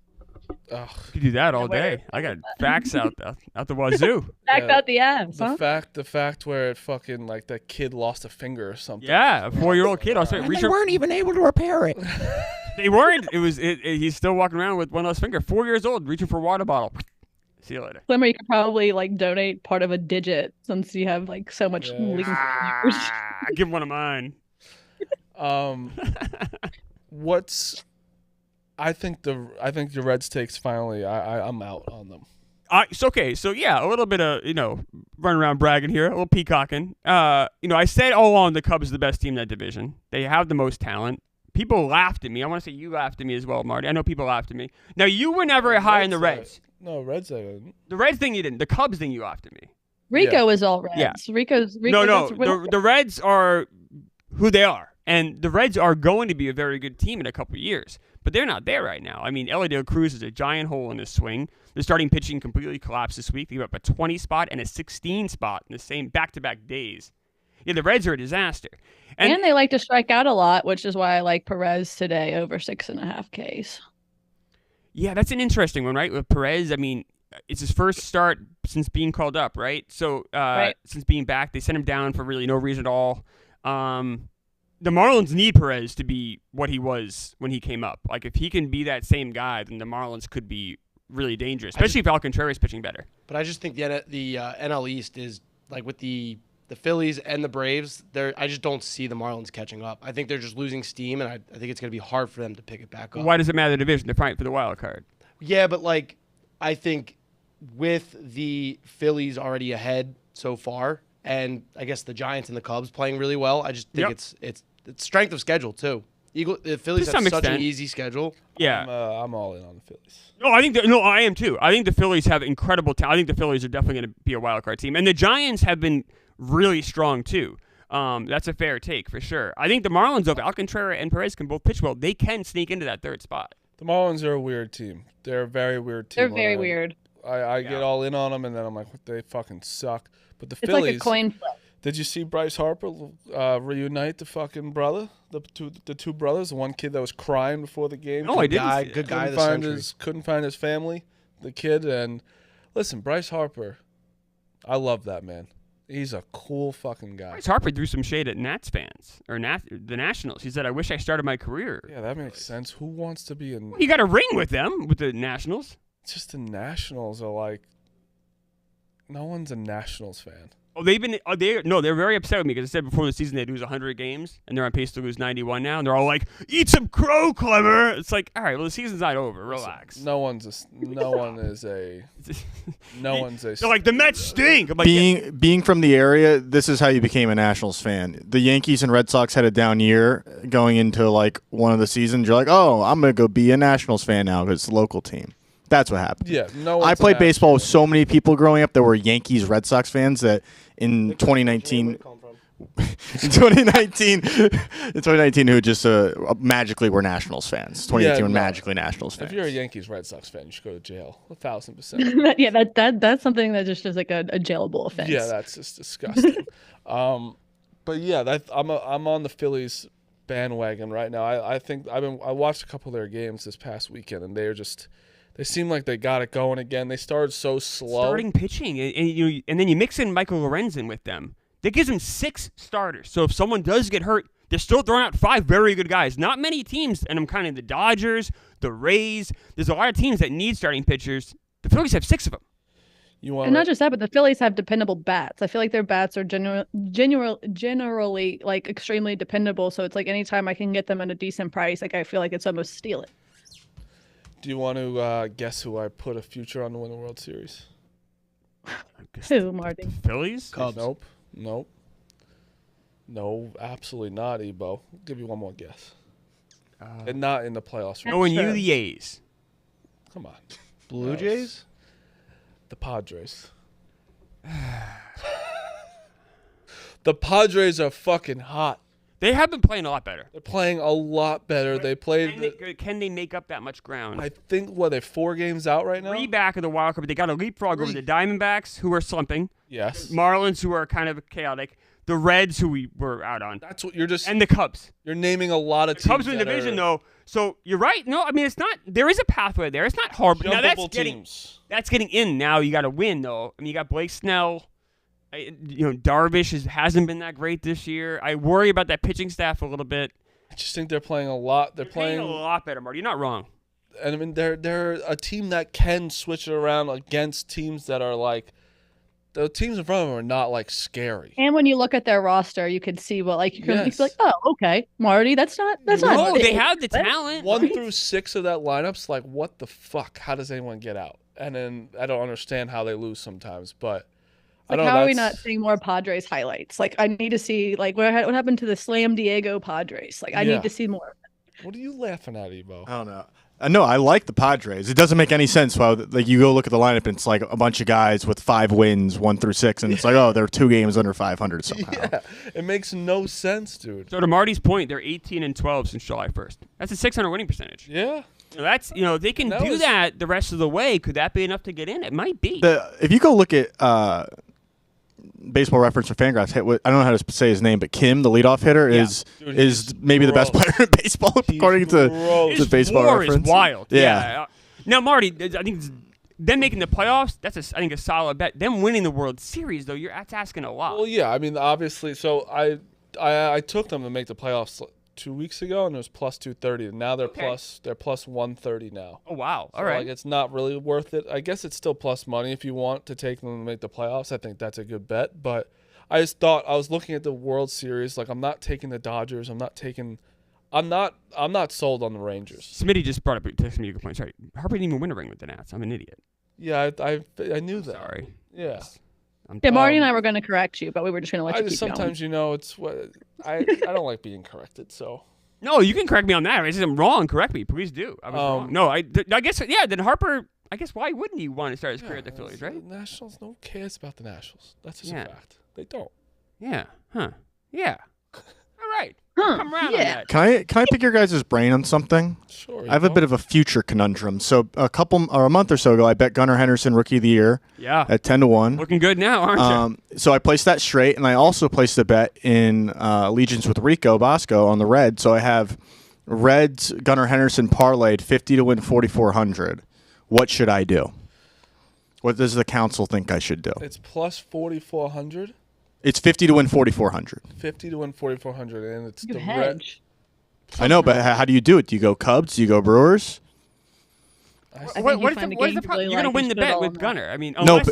Ugh. You could do that all day. I got facts out the wazoo. Backed Yeah. out the abs, huh? The fact where it fucking like that kid lost a finger or something. Yeah, a 4-year-old kid. Also, They weren't even able to repair it. They weren't. He's still walking around with one less finger. 4 years old, reaching for a water bottle. See you later. Clemmer, you could probably like donate part of a digit since you have like so much lean fingers. Give one of mine. I think the Reds takes finally. I'm out on them. It's okay. So yeah, a little bit of running around bragging here, a little peacocking. I said all along the Cubs are the best team in that division. They have the most talent. People laughed at me. I want to say you laughed at me as well, Marty. I know people laughed at me. Now you were never high in the Reds. No, Reds. I didn't. The Reds thing you didn't. The Cubs thing you laughed at me. Rico is all Reds. Yeah. Rico's No. The Reds are who they are, and the Reds are going to be a very good team in a couple of years. But they're not there right now. I mean, Ellie Cruz is a giant hole in his swing. The starting pitching completely collapsed this week. They gave up a 20 spot and a 16 spot in the same back-to-back days. Yeah, the Reds are a disaster. And they like to strike out a lot, which is why I like Perez today over 6.5 Ks. Yeah, that's an interesting one, right? With Perez, I mean, it's his first start since being called up, right? So since being back, they sent him down for really no reason at all. The Marlins need Perez to be what he was when he came up. Like, if he can be that same guy, then the Marlins could be really dangerous, especially if Alcantara is pitching better. But I just think the NL East is, like, with the Phillies and the Braves, I just don't see the Marlins catching up. I think they're just losing steam, and I think it's going to be hard for them to pick it back up. Why does it matter the division? They're fighting for the wild card. Yeah, but, like, I think with the Phillies already ahead so far, and I guess the Giants and the Cubs playing really well, I just think it's strength of schedule too. The Phillies have such an easy schedule. Yeah, I'm all in on the Phillies. No, I am too. I think the Phillies have incredible talent. I think the Phillies are definitely going to be a wild card team, and the Giants have been really strong too. That's a fair take for sure. I think the Marlins, if Alcantara and Perez can both pitch well, they can sneak into that third spot. The Marlins are a weird team. They're a very weird team. They're very weird. I get all in on them, and then I'm like, they fucking suck. But the It's Phillies, like a coin flip. Did you see Bryce Harper reunite the fucking brother, the two brothers, the one kid that was crying before the game? Oh, I didn't. Good guy of the century. Couldn't find his family, the kid. And listen, Bryce Harper, I love that man. He's a cool fucking guy. Bryce Harper threw some shade at Nats fans, or the Nationals. He said, I wish I started my career. Yeah, that makes sense. Who wants to be in... He got a ring with them, with the Nationals. It's just the Nationals are like... No one's a Nationals fan. Oh, they're very upset with me because I said before the season they'd lose 100 games, and they're on pace to lose 91 now, and they're all like, eat some crow, Clemmer. It's like, all right, well, the season's not over. Relax. No one is a... They're like, the Mets stink. I'm like, being from the area, this is how you became a Nationals fan. The Yankees and Red Sox had a down year going into, like, one of the seasons. You're like, oh, I'm going to go be a Nationals fan now because it's a local team. That's what happened. Yeah, I played baseball with so many people growing up that were Yankees, Red Sox fans that in 2019, who just magically were Nationals fans. 2018 were magically Nationals fans. If you're a Yankees, Red Sox fan, you should go to jail. 1,000%. Yeah, that's something that just is like a jailable offense. Yeah, that's just disgusting. But yeah, I'm on the Phillies bandwagon right now. I think I watched a couple of their games this past weekend, and they seem like they got it going again. They started so slow. Starting pitching, and then you mix in Michael Lorenzen with them. That gives them 6 starters. So if someone does get hurt, they're still throwing out 5 very good guys. Not many teams, and I'm counting the Dodgers, the Rays. There's a lot of teams that need starting pitchers. The Phillies have 6 of them. And not just that, but the Phillies have dependable bats. I feel like their bats are generally like extremely dependable. So it's like anytime I can get them at a decent price, like I feel like it's almost stealing. Do you want to guess who I put a future on to win the World Series? Who, Marty? Phillies? Cubs. Nope. No, absolutely not, Ebo. I'll give you one more guess. And not in the playoffs. Oh, and you the A's. Come on. Blue Jays? The Padres. The Padres are fucking hot. They have been playing a lot better. They're playing a lot better. They played. Can they make up that much ground? I think they're 4 games out right now. 3 back of the wild card, but they got a leapfrog over the Diamondbacks, who are slumping. Yes. Marlins, who are kind of chaotic. The Reds, who we were out on. That's what you're just. And the Cubs. You're naming a lot of teams. Cubs in the division, though. So you're right. No, I mean it's not. There is a pathway there. It's not hard. Now that's getting in. Now you got to win, though. I mean, you got Blake Snell. Darvish hasn't been that great this year. I worry about that pitching staff a little bit. I just think they're playing a lot. They're playing a lot better, Marty. You're not wrong. And I mean, they're a team that can switch it around against teams that are like the teams in front of them are not like scary. And when you look at their roster, you could see what you can be like, oh, okay, Marty, that's not. No, they have the talent. 1 through 6 of that lineup's like, what the fuck? How does anyone get out? And then I don't understand how they lose sometimes, but. Like, how are we not seeing more Padres highlights? Like, I need to see, like, what happened to the Slam Diego Padres? Like, I need to see more. What are you laughing at, Ebo? I don't know. No, I like the Padres. It doesn't make any sense. Like, you go look at the lineup, and it's like a bunch of guys with 5 wins, 1 through 6, and it's like, oh, they're 2 games under 500 somehow. Yeah, it makes no sense, dude. So to Marty's point, they're 18-12 since July 1st. That's a .600 winning percentage. Yeah. That's they can do that the rest of the way. Could that be enough to get in? It might be. If you go look at Baseball Reference or Fangraphs. I don't know how to say his name, but Kim, the leadoff hitter, is maybe the best player in baseball according to Baseball Reference. Is wild. Yeah. Now, Marty, I think them making the playoffs, that's I think a solid bet. Them winning the World Series, though, that's asking a lot. Well, yeah, I mean, obviously, so I took them to make the playoffs 2 weeks ago, and it was plus 230. And now they're plus 130 now. Oh wow! So, all right, like, it's not really worth it. I guess it's still plus money if you want to take them to make the playoffs. I think that's a good bet. But I just thought I was looking at the World Series. Like, I'm not taking the Dodgers. I'm not sold on the Rangers. Smitty just brought up texted me a good point. Sorry, Harper didn't even win a ring with the Nats. I'm an idiot. Yeah, I knew that. Sorry. Yeah. Yeah, Marty and I were going to correct you, but we were just going to let you keep sometimes, going. It's what I don't like being corrected. So no, you can correct me on that. If I said I'm wrong, correct me, please do. I was wrong. No, I guess Then Harper, I guess why wouldn't he want to start his career at the Phillies, right? The Nationals, no one cares about the Nationals. That's just a fact. They don't. Yeah. Huh. Yeah. All right. Huh. Come around on that. Can I pick your guys' brain on something? Sure. I have a bit of a future conundrum. So a month or so ago, I bet Gunnar Henderson Rookie of the Year. Yeah. At 10-1. Looking good now, aren't you? So I placed that straight, and I also placed a bet in allegiance with Rico Bosco on the Reds. So I have Reds Gunnar Henderson parlayed 50 to win 4,400. What should I do? What does the council think I should do? It's plus 4,400. It's 50 to win 4,400. 50 to win 4,400, and it's the hedge. I know, but how do you do it? Do you go Cubs? Do you go Brewers? What is the problem? You're going to win the bet with Gunnar. I mean, unless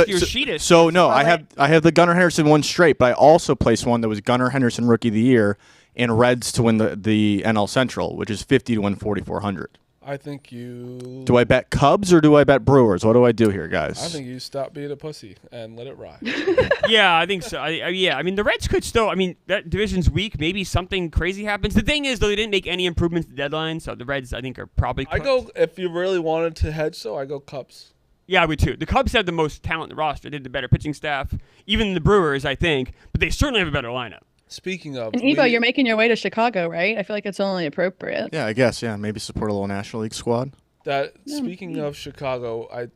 you're Sheetus. So, no, I have the Gunnar Henderson one straight, but I also placed one that was Gunnar Henderson Rookie of the Year and Reds to win the NL Central, which is 50 to win 4,400. I think you... Do I bet Cubs or do I bet Brewers? What do I do here, guys? I think you stop being a pussy and let it ride. Yeah, I think so. I mean, the Reds could still... I mean, that division's weak. Maybe something crazy happens. The thing is, though, they didn't make any improvements to the deadline, so the Reds, I think, are probably cooked. If you really wanted to hedge, I go Cubs. Yeah, I would too. The Cubs have the most talent in the roster. They had the better pitching staff. Even the Brewers, I think. But they certainly have a better lineup. Speaking of... And Evo, you're making your way to Chicago, right? I feel like it's only appropriate. Yeah, I guess. Yeah, maybe support a little National League squad. Speaking of Chicago, I'm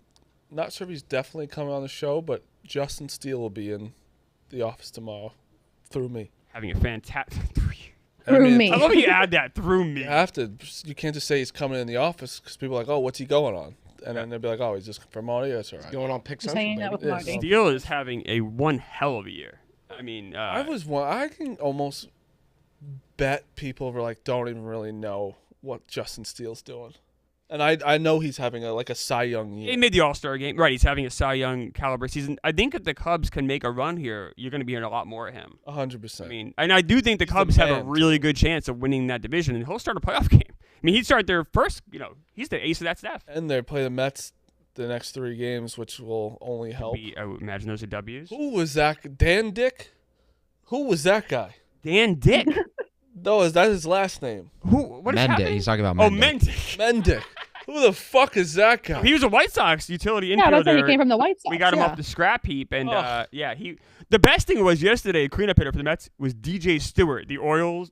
not sure if he's definitely coming on the show, but Justin Steele will be in the office tomorrow through me. Having a fantastic... Through me. I love you add that, through me. You can't just say he's coming in the office because people are like, oh, what's he going on? And then they'll be like, oh, he's just for Marty. That's all right. Going on Pick Just Central, hanging out with Marty. Steele is having a one hell of a year. I mean... I can almost bet people don't even really know what Justin Steele's doing. And I know he's having a Cy Young year. He made the All-Star game. Right, he's having a Cy Young caliber season. I think if the Cubs can make a run here, you're going to be hearing a lot more of him. 100%. I mean, and I do think the Cubs have a really good chance of winning that division, and he'll start a playoff game. I mean, he'd start their first, he's the ace of that staff. And they play the Mets the next 3 games, which will only help. I would imagine those are W's. Who was that? Dan Dick? Who was that guy? Dan Dick? No, is that his last name? What is happening? He's talking about Mendick. Mendick. Who the fuck is that guy? He was a White Sox utility infielder. Yeah, that's why he came from the White Sox. We got him off the scrap heap, and the best thing was yesterday. Cleanup hitter for the Mets was DJ Stewart, the Orioles,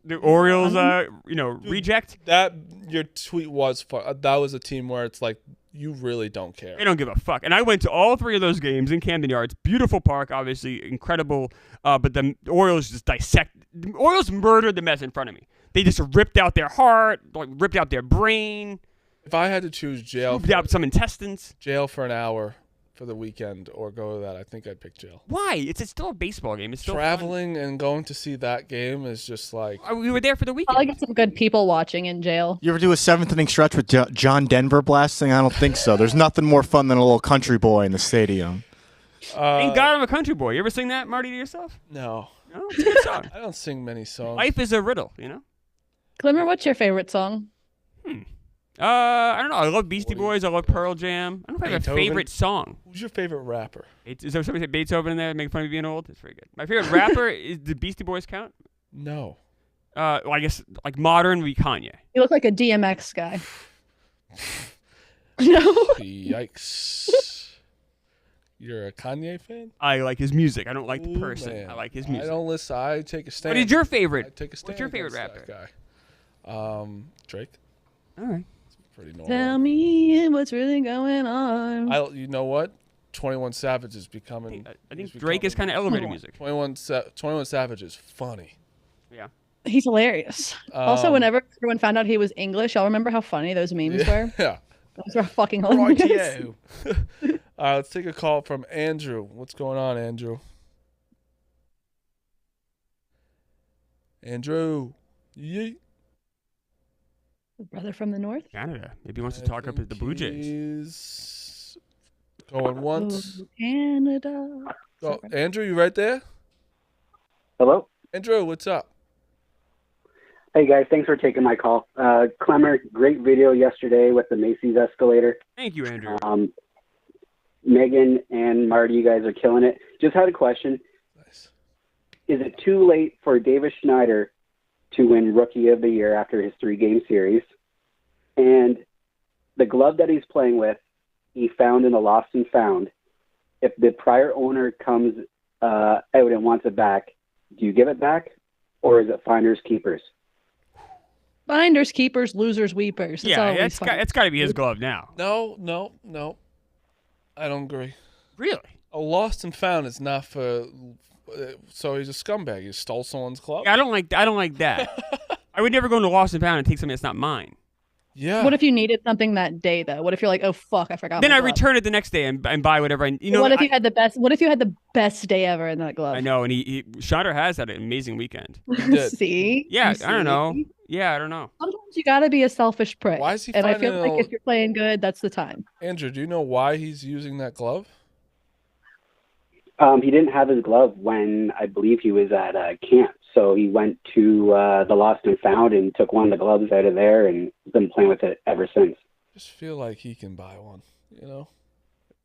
reject. That your tweet was fun. That was a team where it's like you really don't care. They don't give a fuck. And I went to all 3 of those games in Camden Yards. Beautiful park, obviously incredible. But the Orioles just the Orioles murdered the Mets in front of me. They just ripped out their heart, ripped out their brain. If I had to choose jail out some intestines. Jail for an hour for the weekend or go to that, I think I'd pick jail. Why? It's still a baseball game. It's still traveling fun. And going to see that game is just like... We were there for the weekend. I get some good people watching in jail. You ever do a 7th inning stretch with John Denver blasting? I don't think so. There's nothing more fun than a little country boy in the stadium. Thank God I'm a country boy. You ever sing that, Marty, to yourself? No. No? It's a good song. I don't sing many songs. Life is a riddle, Clemmer, what's your favorite song? I don't know. I love Beastie Boys. I love Pearl Jam. I don't know if I have a favorite song. Who's your favorite rapper? Is there somebody say Beethoven in there making fun of me being old? It's very good. My favorite rapper is the Beastie Boys count? No. Well, I guess like modern would be Kanye. You look like a DMX guy. No. Yikes. You're a Kanye fan? I like his music. I don't like the person. Man. I like his music. I don't listen. I take a stand. What is your favorite? I take a stand. What's your favorite rapper? That guy. Drake. All right. Pretty normal. Tell me what's really going on. You know what? 21 Savage is becoming. I think Drake is kind of elevator music. 21 Savage is funny. Yeah. He's hilarious. Also, whenever everyone found out he was English, y'all remember how funny those memes were? Yeah. Those were fucking hilarious. Rightio. Let's take a call from Andrew. What's going on, Andrew? Andrew. Yeet. Brother from the north. Canada. Maybe he wants to talk up at the Blue Jays. He's going once. Oh, Canada. Oh, Andrew, you right there? Hello? Andrew, what's up? Hey, guys. Thanks for taking my call. Clemmer, great video yesterday with the Macy's escalator. Thank you, Andrew. Megan and Marty, you guys are killing it. Just had a question. Nice. Is it too late for Davis Schneider to win Rookie of the Year after his 3-game series? And the glove that he's playing with, he found in a lost and found. If the prior owner comes out and wants it back, do you give it back? Or is it finders keepers? Finders, keepers, losers, weepers. It's got to be his glove now. No. I don't agree. Really? A lost and found is not for. So he's a scumbag. He stole someone's glove. Yeah, I don't like that. I would never go into Lost and Found and take something that's not mine. Yeah. What if you needed something that day though? What if you're like, oh fuck, I forgot. Then my I glove. return it the next day and buy whatever I. What if you had the best? What if you had the best day ever in that glove? I know, and Schneider has had an amazing weekend. did. See? Yeah, You I don't know. see? Yeah, I don't know. Sometimes you gotta be a selfish prick. Why is he And I finding feel like if you're playing good, that's the time. Andrew, do you know why he's using that glove? He didn't have his glove when I believe he was at camp. So he went to the Lost and Found and took one of the gloves out of there and has been playing with it ever since. Just feel like he can buy one, you know?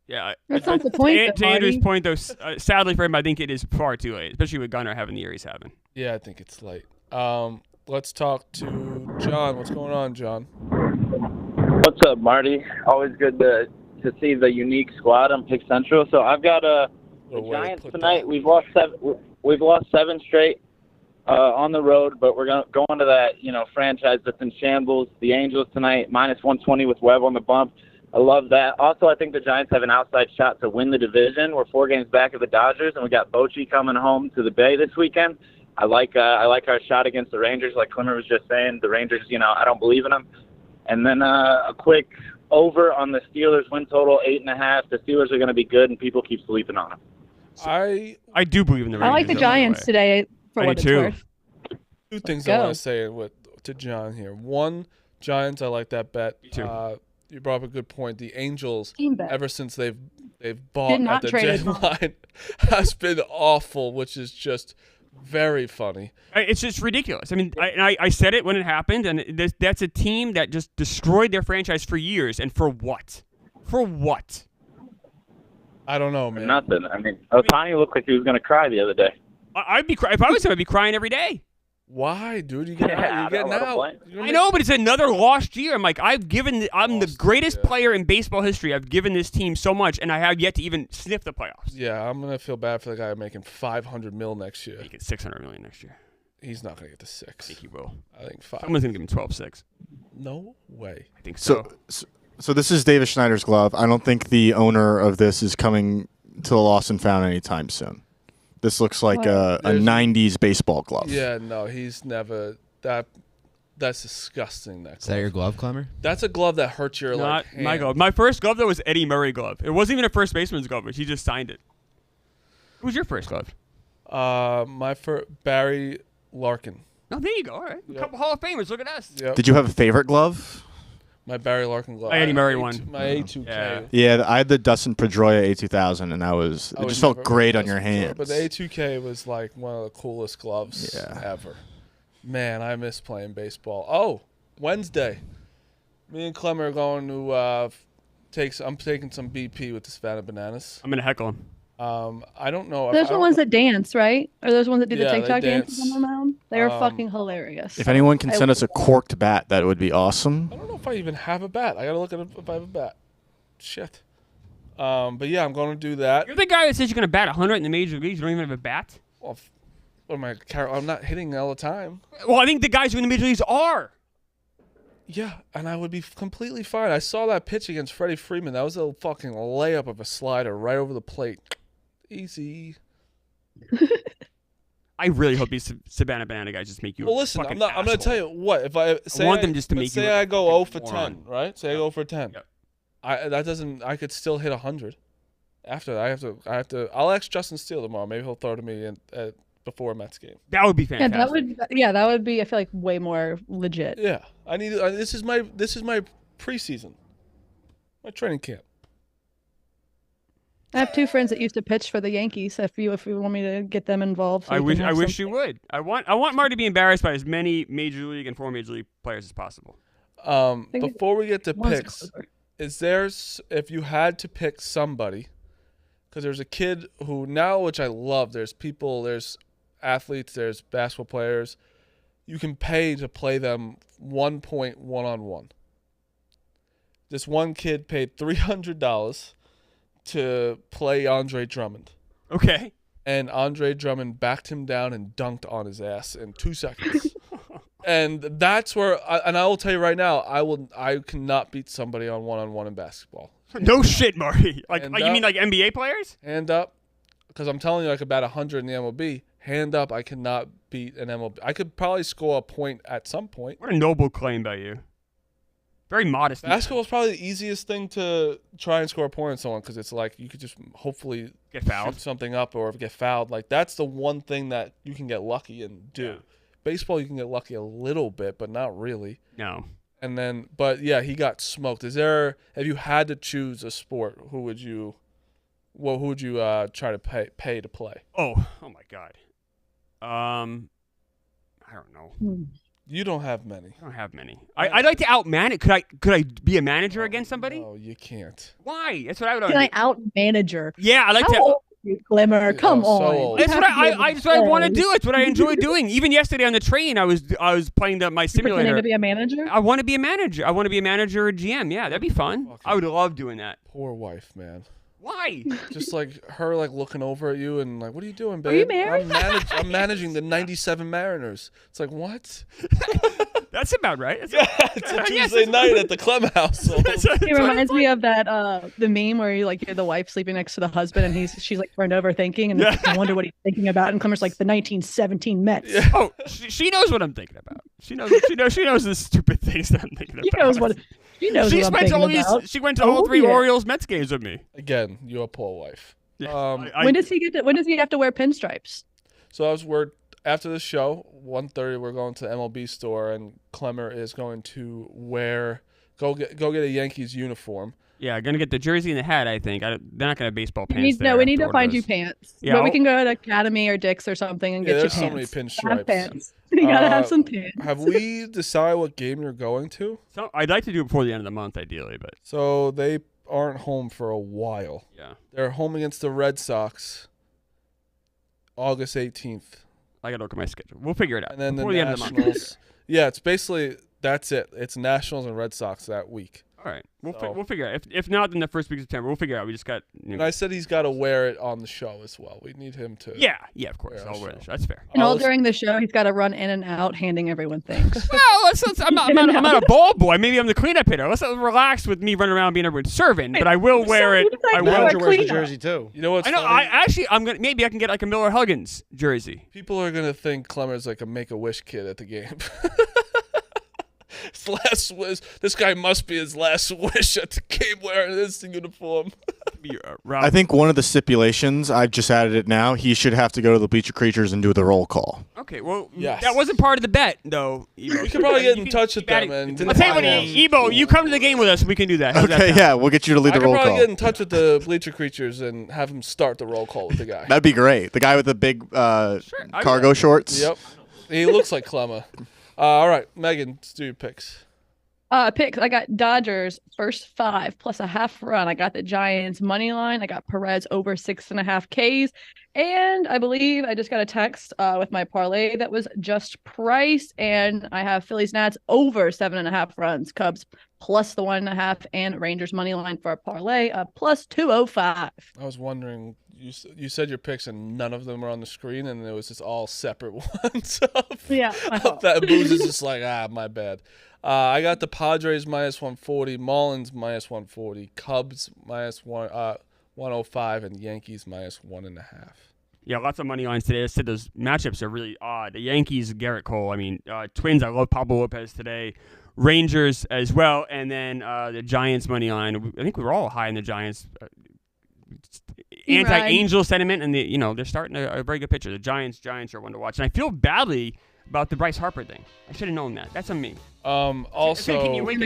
Yeah, That's not the point. To Andrew's point, though, sadly for him, I think it is far too late, especially with Gunnar having the year he's having. Yeah, I think it's late. Let's talk to John. What's going on, John? What's up, Marty? Always good to see the unique squad on Pick Central. So I've got the Giants tonight. We've lost 7 straight on the road, but we're going to that franchise that's in shambles. The Angels tonight, -120 with Webb on the bump. I love that. Also, I think the Giants have an outside shot to win the division. We're 4 games back of the Dodgers, and we got Bochy coming home to the Bay this weekend. I like our shot against the Rangers, like Clemmer was just saying. The Rangers, I don't believe in them. And then a quick over on the Steelers win total 8.5. The Steelers are going to be good, and people keep sleeping on them. I do believe in the Rangers. I like the Giants today for what it's worth. 2 things I want to say to John here. One, Giants, I like that bet. Me too. You brought up a good point. The Angels, Team bet. ever since they've bought at the trade deadline, has been awful, which is just very funny. It's just ridiculous. I mean, I said it when it happened, and that's a team that just destroyed their franchise for years. And for what? For what? I don't know, man. Nothing. I mean, Ohtani looked like he was going to cry the other day. I'd be if I was him, I'd be crying every day. Why, dude? You're getting out. I know, but it's another lost year. I'm like, I'm the greatest player in baseball history. I've given this team so much, and I have yet to even sniff the playoffs. Yeah, I'm gonna feel bad for the guy making $500 million next year. Making $600 million next year. He's not gonna get to 6. I think he will. I think 5. Someone's gonna give him 12-6. No way. I think so. So this is Davis Schneider's glove. I don't think the owner of this is coming to the Lost and Found anytime soon. This looks like a 90s baseball glove. Yeah, no, he's never that. That's disgusting. Is that your glove, Clemmer? That's a glove that hurts your Not hand. my glove. My first glove though was Eddie Murray glove. It wasn't even a first baseman's glove, but he just signed it. Who was your first glove? My first Barry Larkin. Oh, there you go. All right, a couple Hall of Famers. Look at us. Yep. Did you have a favorite glove? My Barry Larkin glove. My Eddie Murray one. My A2K. Yeah, I had the Dustin Pedroia A2000, and that it just felt great on your hands. But the A2K was like one of the coolest gloves ever. Man, I miss playing baseball. Oh, Wednesday. Me and Clem are going to I'm taking some BP with the Savannah Bananas. I'm gonna heckle him. I don't know. Those are the ones that dance, right? Or those ones that do the Yeah, TikTok they dances dance. on the mound? They are fucking hilarious. If anyone can send us a corked bat, that would be awesome. I don't know if I even have a bat. I gotta look at if I have a bat. Shit. But yeah, I'm gonna do that. You're the guy that says you're gonna bat 100 in the major leagues. You don't even have a bat. Well, what am I? I'm not hitting all the time. Well, I think the guys who are in the major leagues are. Yeah, and I would be completely fine. I saw that pitch against Freddie Freeman. That was a fucking layup of a slider right over the plate. Easy. I really hope these Savannah Banana guys just make you. Well, listen, I'm going to tell you what. If I say I want them just to make you. Say I go 0 for 10, right? Say I go for 10. Yep. I could still hit 100. After that, I have to. I'll ask Justin Steele tomorrow. Maybe he'll throw to me before a Mets game. That would be fantastic. That would be. I feel like way more legit. Yeah, I need. This is my preseason, my training camp. I have 2 friends that used to pitch for the Yankees. If you want me to get them involved, so I wish you would. I want Marty to be embarrassed by as many Major League and former Major League players as possible. Before we get to picks, if you had to pick somebody, because there's a kid who now, which I love. There's athletes, there's basketball players. You can pay to play them 1 point one-on-one. This one kid paid $300 to play Andre Drummond. Okay. And Andre Drummond backed him down and dunked on his ass in 2 seconds. And that's where, I will tell you right now, I cannot beat somebody on one-on-one in basketball. No shit, Marty. You mean like NBA players? Hand up, because I'm telling you, like about 100 in the MLB. Hand up, I cannot beat an MLB. I could probably score a point at some point. What a noble claim by you. Very modest. Basketball is probably the easiest thing to try and score a point on someone, because it's like you could just hopefully get fouled, shoot something up, or get fouled. Like that's the one thing that you can get lucky and do. Yeah. Baseball, you can get lucky a little bit, but not really. No. And then, but yeah, he got smoked. If you had to choose a sport, who would you try to pay to play? Oh my God. I don't know. You don't have many. I don't have many. I'd like to outmanage. Could I be a manager against somebody? No, you can't. Why? That's what I would. Can I out-manager? Yeah, I like to. Old are you, Glimmer? Come on. That's what I want to do. It's what I enjoy doing. Even yesterday on the train, I was playing my simulator. Pretending to be a manager? I want to be a manager. I want to be a manager or GM. Yeah, that'd be fun. I would love doing that. Poor wife, man. Why? Just like her, like looking over at you and like, what are you doing, babe? Are you married? I'm managing the '97 Mariners. It's like, what? That's about right. It's a Tuesday night at the Clem household. It reminds me of that the meme where you're the wife sleeping next to the husband and she's like turned over thinking and you wonder what he's thinking about, and Clemmer's like the 1917 Mets. Yeah. Oh, she knows what I'm thinking about. She knows the stupid things that I'm thinking about. She knows what I'm thinking about. She went to all 3 Orioles Mets games with me. Again, you're a poor wife. Yeah. When does he have to wear pinstripes? So we're after the show, 1:30, we're going to the MLB store, and Clemmer is going to go get a Yankees uniform. Yeah, gonna get the jersey and the hat. I think they're not gonna have baseball pants. We need to find you pants. Yeah, but we can go to Academy or Dick's or something and get you pants. There's so many pinstripes. Pants. You gotta have some pants. Have we decided what game you're going to? So I'd like to do it before the end of the month, ideally, but so they aren't home for a while. Yeah, they're home against the Red Sox, August 18th. I gotta look at my schedule. We'll figure it out. And then before the end of the month. Yeah, it's basically that's it. It's Nationals and Red Sox that week. All right, we'll figure it out. If not, then the first week of September, we'll figure it out. We just got. And I said he's got to wear it on the show as well. We need him to. Yeah, of course. I'll wear the show. That's fair. And all during the show, he's got to run in and out, handing everyone things. Well, I'm not a ball boy. Maybe I'm the cleanup hitter. Let's relax with me running around being everyone's servant. But I will wear it. I will wear the jersey too. You know what's I know. Funny? Maybe I can get like a Miller Huggins jersey. People are gonna think Clemmer's like a Make-A-Wish kid at the game. His last wish. This guy must be his last wish at the game wearing this uniform. I think one of the stipulations, I've just added it now, he should have to go to the Bleacher Creatures and do the roll call. Okay, well, that wasn't part of the bet, though. We could probably get in touch with them. I'll tell you what, Ebo, you come to the game with us, we can do that. Okay, yeah, we'll get you to lead the roll call. I could probably get in touch with the Bleacher Creatures and have him start the roll call with the guy. That'd be great. The guy with the big cargo shorts. Yep. He looks like Clemmer. All right, Megan, let's do your picks. Picks. I got Dodgers first 5 plus a half run. I got the Giants money line. I got Perez over 6.5 Ks. And I believe I just got a text with my parlay that was just priced. And I have Phillies Nats over 7.5 runs. Cubs plus the 1.5 and Rangers money line for a parlay plus 205. I was wondering you said your picks and none of them were on the screen, and it was just all separate ones. Yeah, that Booze is just like, my bad. I got the Padres minus 140, Marlins minus 140, Cubs minus 105, and Yankees minus 1.5. Yeah, lots of money lines today. I said those matchups are really odd. The Yankees, Garrett Cole. I mean, Twins, I love Pablo Lopez today. Rangers as well, and then the Giants money line. I think we were all high in the Giants. Anti-Angel sentiment, and they're starting a very good pitcher. The Giants are one to watch, and I feel badly about the Bryce Harper thing. I should have known that. That's on me. Also, can you wait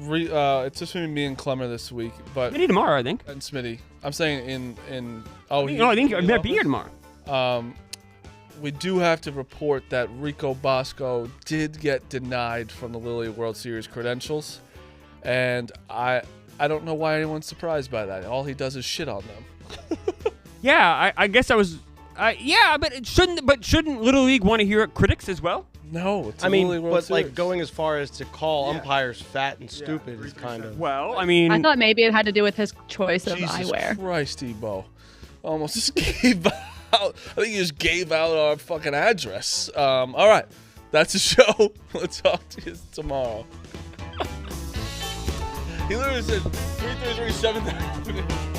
it's just me and Clemmer this week, but Smitty tomorrow, I think. And Smitty, I'm saying I think I might be here tomorrow. We do have to report that Rico Bosco did get denied from the Little League World Series credentials, and I don't know why anyone's surprised by that. All he does is shit on them. Yeah, I guess I was. But shouldn't Little League want to hear critics as well? No, it's Little League World Series. Like going as far as to call umpires fat and stupid is kind of. Well, I mean, I thought maybe it had to do with his choice of Jesus eyewear. Christ, Ebo, almost just gave out. I think he just gave out our fucking address. All right, that's the show. We'll talk to you tomorrow. He literally said 333 7th Avenue.